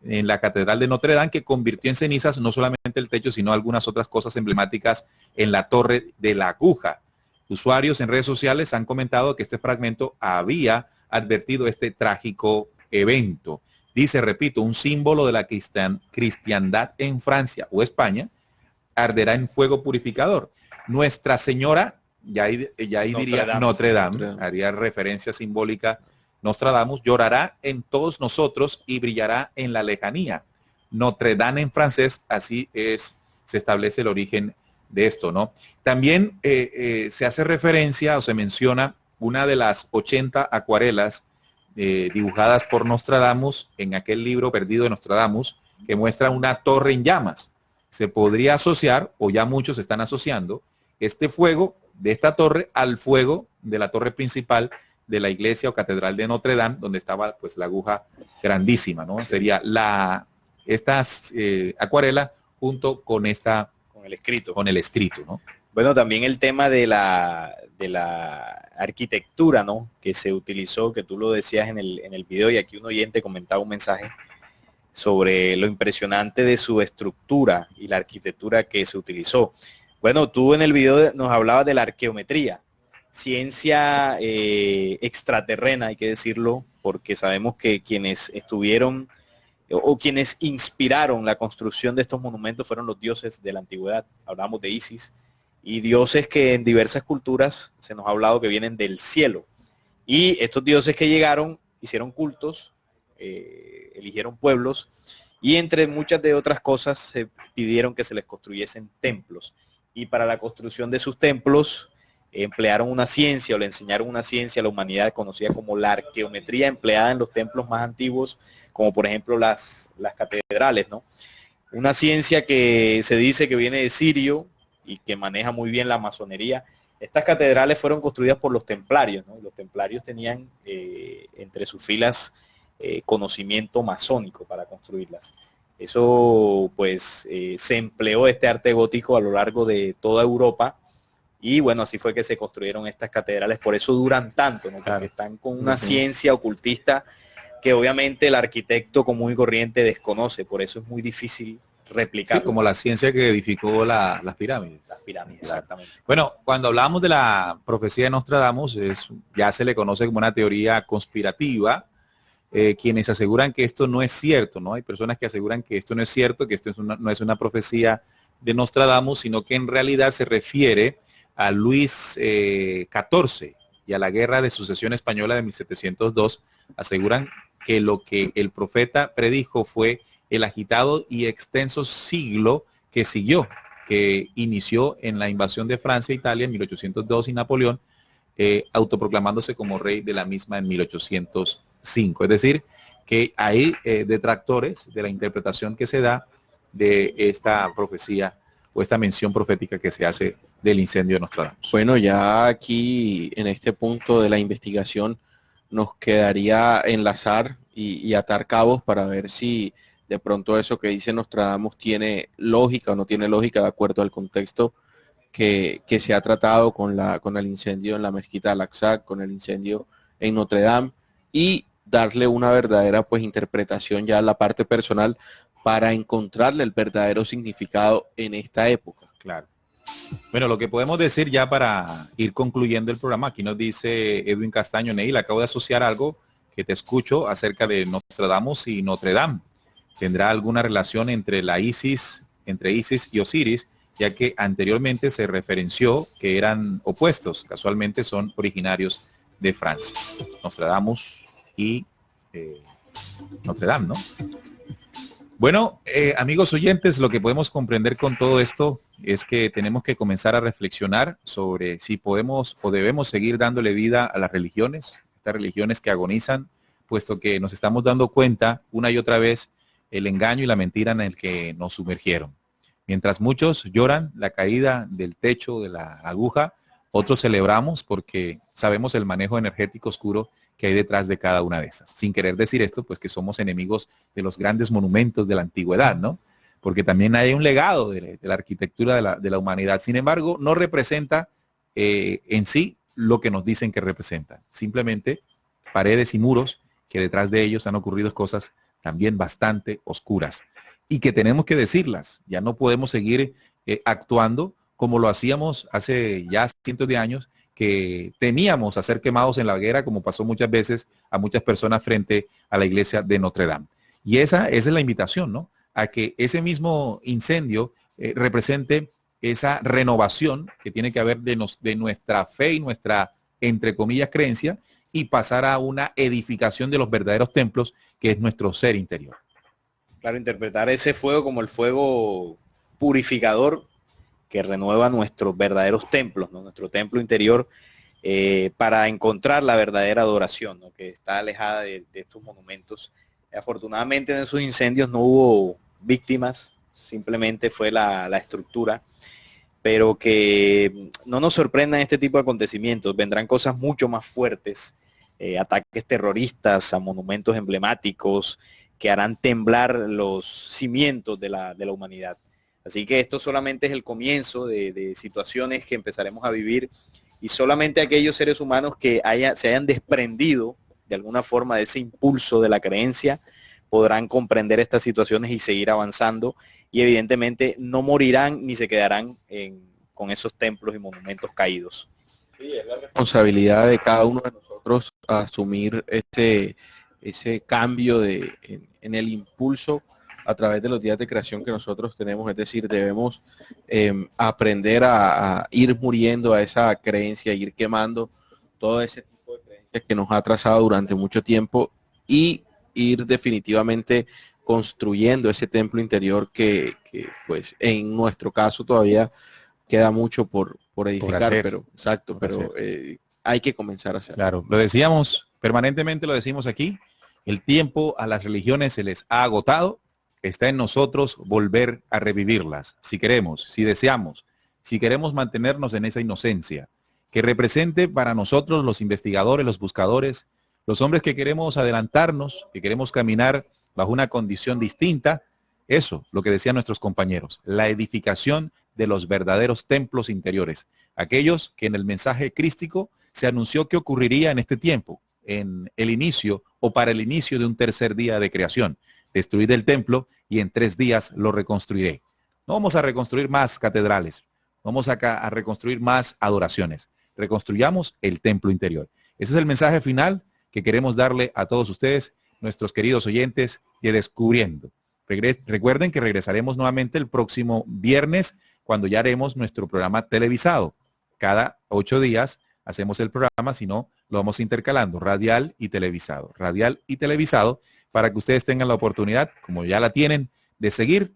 en la Catedral de Notre Dame, que convirtió en cenizas no solamente el techo, sino algunas otras cosas emblemáticas en la Torre de la Aguja. Usuarios en redes sociales han comentado que este fragmento había advertido este trágico evento. Dice, repito, un símbolo de la cristiandad en Francia o España arderá en fuego purificador. Nuestra Señora, ya ahí diría Notre Dame, haría referencia simbólica, Nostradamus, llorará en todos nosotros y brillará en la lejanía. Notre Dame en francés, así se establece el origen de esto, ¿no? También se hace referencia o se menciona una de las 80 acuarelas dibujadas por Nostradamus en aquel libro perdido de Nostradamus, que muestra una torre en llamas. Se podría asociar, o ya muchos están asociando, este fuego de esta torre al fuego de la torre principal de la iglesia o catedral de Notre Dame, donde estaba pues la aguja grandísima, ¿no? Sería esta acuarela junto con esta el escrito. Con el escrito, ¿no? Bueno, también el tema de la arquitectura, ¿no? Que se utilizó, que tú lo decías en el video, y aquí un oyente comentaba un mensaje sobre lo impresionante de su estructura y la arquitectura que se utilizó. Bueno, tú en el video nos hablabas de la arqueometría, ciencia extraterrena, hay que decirlo, porque sabemos que quienes estuvieron o quienes inspiraron la construcción de estos monumentos fueron los dioses de la antigüedad. Hablamos de Isis, y dioses que en diversas culturas se nos ha hablado que vienen del cielo. Y estos dioses que llegaron hicieron cultos, eligieron pueblos, y entre muchas de otras cosas se pidieron que se les construyesen templos. Y para la construcción de sus templos emplearon una ciencia, o le enseñaron una ciencia a la humanidad conocida como la arqueometría, empleada en los templos más antiguos, como por ejemplo las catedrales, ¿no? Una ciencia que se dice que viene de Sirio y que maneja muy bien la masonería. Estas catedrales fueron construidas por los templarios, ¿no? Los templarios tenían entre sus filas conocimiento masónico para construirlas. Eso pues se empleó este arte gótico a lo largo de toda Europa, y bueno, así fue que se construyeron estas catedrales. Por eso duran tanto, ¿no? Porque están con una ciencia ocultista que obviamente el arquitecto común y corriente desconoce, por eso es muy difícil replicar. Sí, como la ciencia que edificó las pirámides. Las pirámides, Claro. exactamente. Bueno, cuando hablamos de la profecía de Nostradamus, ya se le conoce como una teoría conspirativa. Quienes aseguran que esto no es cierto, ¿no? Hay personas que aseguran que esto no es cierto, que esto no es una profecía de Nostradamus, sino que en realidad se refiere a Luis XIV y a la Guerra de Sucesión Española de 1702. Aseguran que lo que el profeta predijo fue el agitado y extenso siglo que siguió, que inició en la invasión de Francia e Italia en 1802 y Napoleón, autoproclamándose como rey de la misma en 1805. Es decir, que hay detractores de la interpretación que se da de esta profecía o esta mención profética que se hace del incendio de Nostradamus. Bueno, ya aquí en este punto de la investigación nos quedaría enlazar y atar cabos para ver si de pronto eso que dice Nostradamus tiene lógica o no tiene lógica de acuerdo al contexto que se ha tratado con el incendio en la mezquita de Al-Aqsa, con el incendio en Notre Dame, y darle una verdadera pues interpretación ya a la parte personal para encontrarle el verdadero significado en esta época. Claro. Bueno, lo que podemos decir ya para ir concluyendo el programa, aquí nos dice Edwin Castaño: Neil, acabo de asociar algo que te escucho acerca de Nostradamus y Notre Dame. ¿Tendrá alguna relación entre Isis y Osiris, ya que anteriormente se referenció que eran opuestos? Casualmente son originarios de Francia. Nostradamus y Notre Dame, ¿no? Bueno, amigos oyentes, lo que podemos comprender con todo esto es que tenemos que comenzar a reflexionar sobre si podemos o debemos seguir dándole vida a las religiones, estas religiones que agonizan, puesto que nos estamos dando cuenta una y otra vez el engaño y la mentira en el que nos sumergieron. Mientras muchos lloran la caída del techo de la aguja, otros celebramos porque sabemos el manejo energético oscuro que hay detrás de cada una de estas. Sin querer decir esto, pues que somos enemigos de los grandes monumentos de la antigüedad, ¿no? Porque también hay un legado de la arquitectura de la humanidad. Sin embargo, no representa en sí lo que nos dicen que representa. Simplemente paredes y muros que detrás de ellos han ocurrido cosas también bastante oscuras y que tenemos que decirlas. Ya no podemos seguir actuando como lo hacíamos hace ya cientos de años, que temíamos a ser quemados en la hoguera, como pasó muchas veces a muchas personas frente a la iglesia de Notre Dame. Y esa es la invitación, ¿no? A que ese mismo incendio represente esa renovación que tiene que haber de nuestra fe y nuestra, entre comillas, creencia, y pasar a una edificación de los verdaderos templos, que es nuestro ser interior. Claro, interpretar ese fuego como el fuego purificador que renueva nuestros verdaderos templos, ¿no? Nuestro templo interior, para encontrar la verdadera adoración, ¿no? Que está alejada de estos monumentos. Afortunadamente en esos incendios no hubo víctimas, simplemente fue la estructura, pero que no nos sorprendan este tipo de acontecimientos. Vendrán cosas mucho más fuertes, ataques terroristas a monumentos emblemáticos que harán temblar los cimientos de la humanidad. Así que esto solamente es el comienzo de situaciones que empezaremos a vivir, y solamente aquellos seres humanos que se hayan desprendido de alguna forma de ese impulso de la creencia podrán comprender estas situaciones y seguir avanzando, y evidentemente no morirán ni se quedarán con esos templos y monumentos caídos. Sí, es la responsabilidad de cada uno de nosotros asumir ese cambio en el impulso a través de los días de creación que nosotros tenemos. Es decir, debemos aprender a ir muriendo a esa creencia, ir quemando todo ese tipo de creencias que nos ha trazado durante mucho tiempo, y ir definitivamente construyendo ese templo interior que pues en nuestro caso todavía queda mucho por edificar, pero exacto, pero hay que comenzar a hacer. Claro, lo decíamos, permanentemente lo decimos aquí, el tiempo a las religiones se les ha agotado, está en nosotros volver a revivirlas, si queremos, si deseamos, si queremos mantenernos en esa inocencia, que represente para nosotros los investigadores, los buscadores, los hombres que queremos adelantarnos, que queremos caminar bajo una condición distinta. Eso, lo que decían nuestros compañeros, la edificación de los verdaderos templos interiores, aquellos que en el mensaje crístico se anunció que ocurriría en este tiempo, en el inicio o para el inicio de un tercer día de creación. Destruir el templo y en 3 días lo reconstruiré. No vamos a reconstruir más catedrales, vamos a reconstruir más adoraciones. Reconstruyamos el templo interior. Ese es el mensaje final que queremos darle a todos ustedes, nuestros queridos oyentes de Descubriendo. Recuerden que regresaremos nuevamente el próximo viernes, cuando ya haremos nuestro programa televisado. Cada 8 días hacemos el programa, si no, lo vamos intercalando, radial y televisado. Radial y televisado, para que ustedes tengan la oportunidad, como ya la tienen, de seguir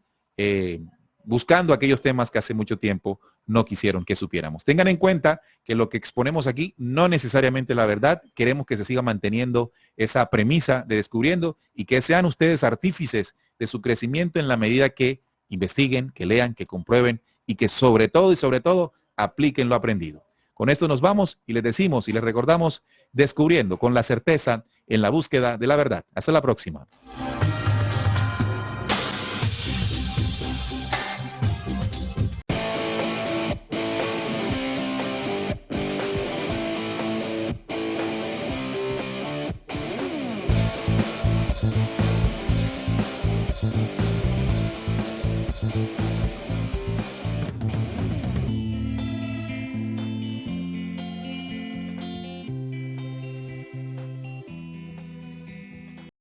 buscando aquellos temas que hace mucho tiempo no quisieron que supiéramos. Tengan en cuenta que lo que exponemos aquí no necesariamente la verdad. Queremos que se siga manteniendo esa premisa de Descubriendo, y que sean ustedes artífices de su crecimiento en la medida que investiguen, que lean, que comprueben, y que sobre todo apliquen lo aprendido. Con esto nos vamos y les decimos y les recordamos: Descubriendo con la certeza en la búsqueda de la verdad. Hasta la próxima.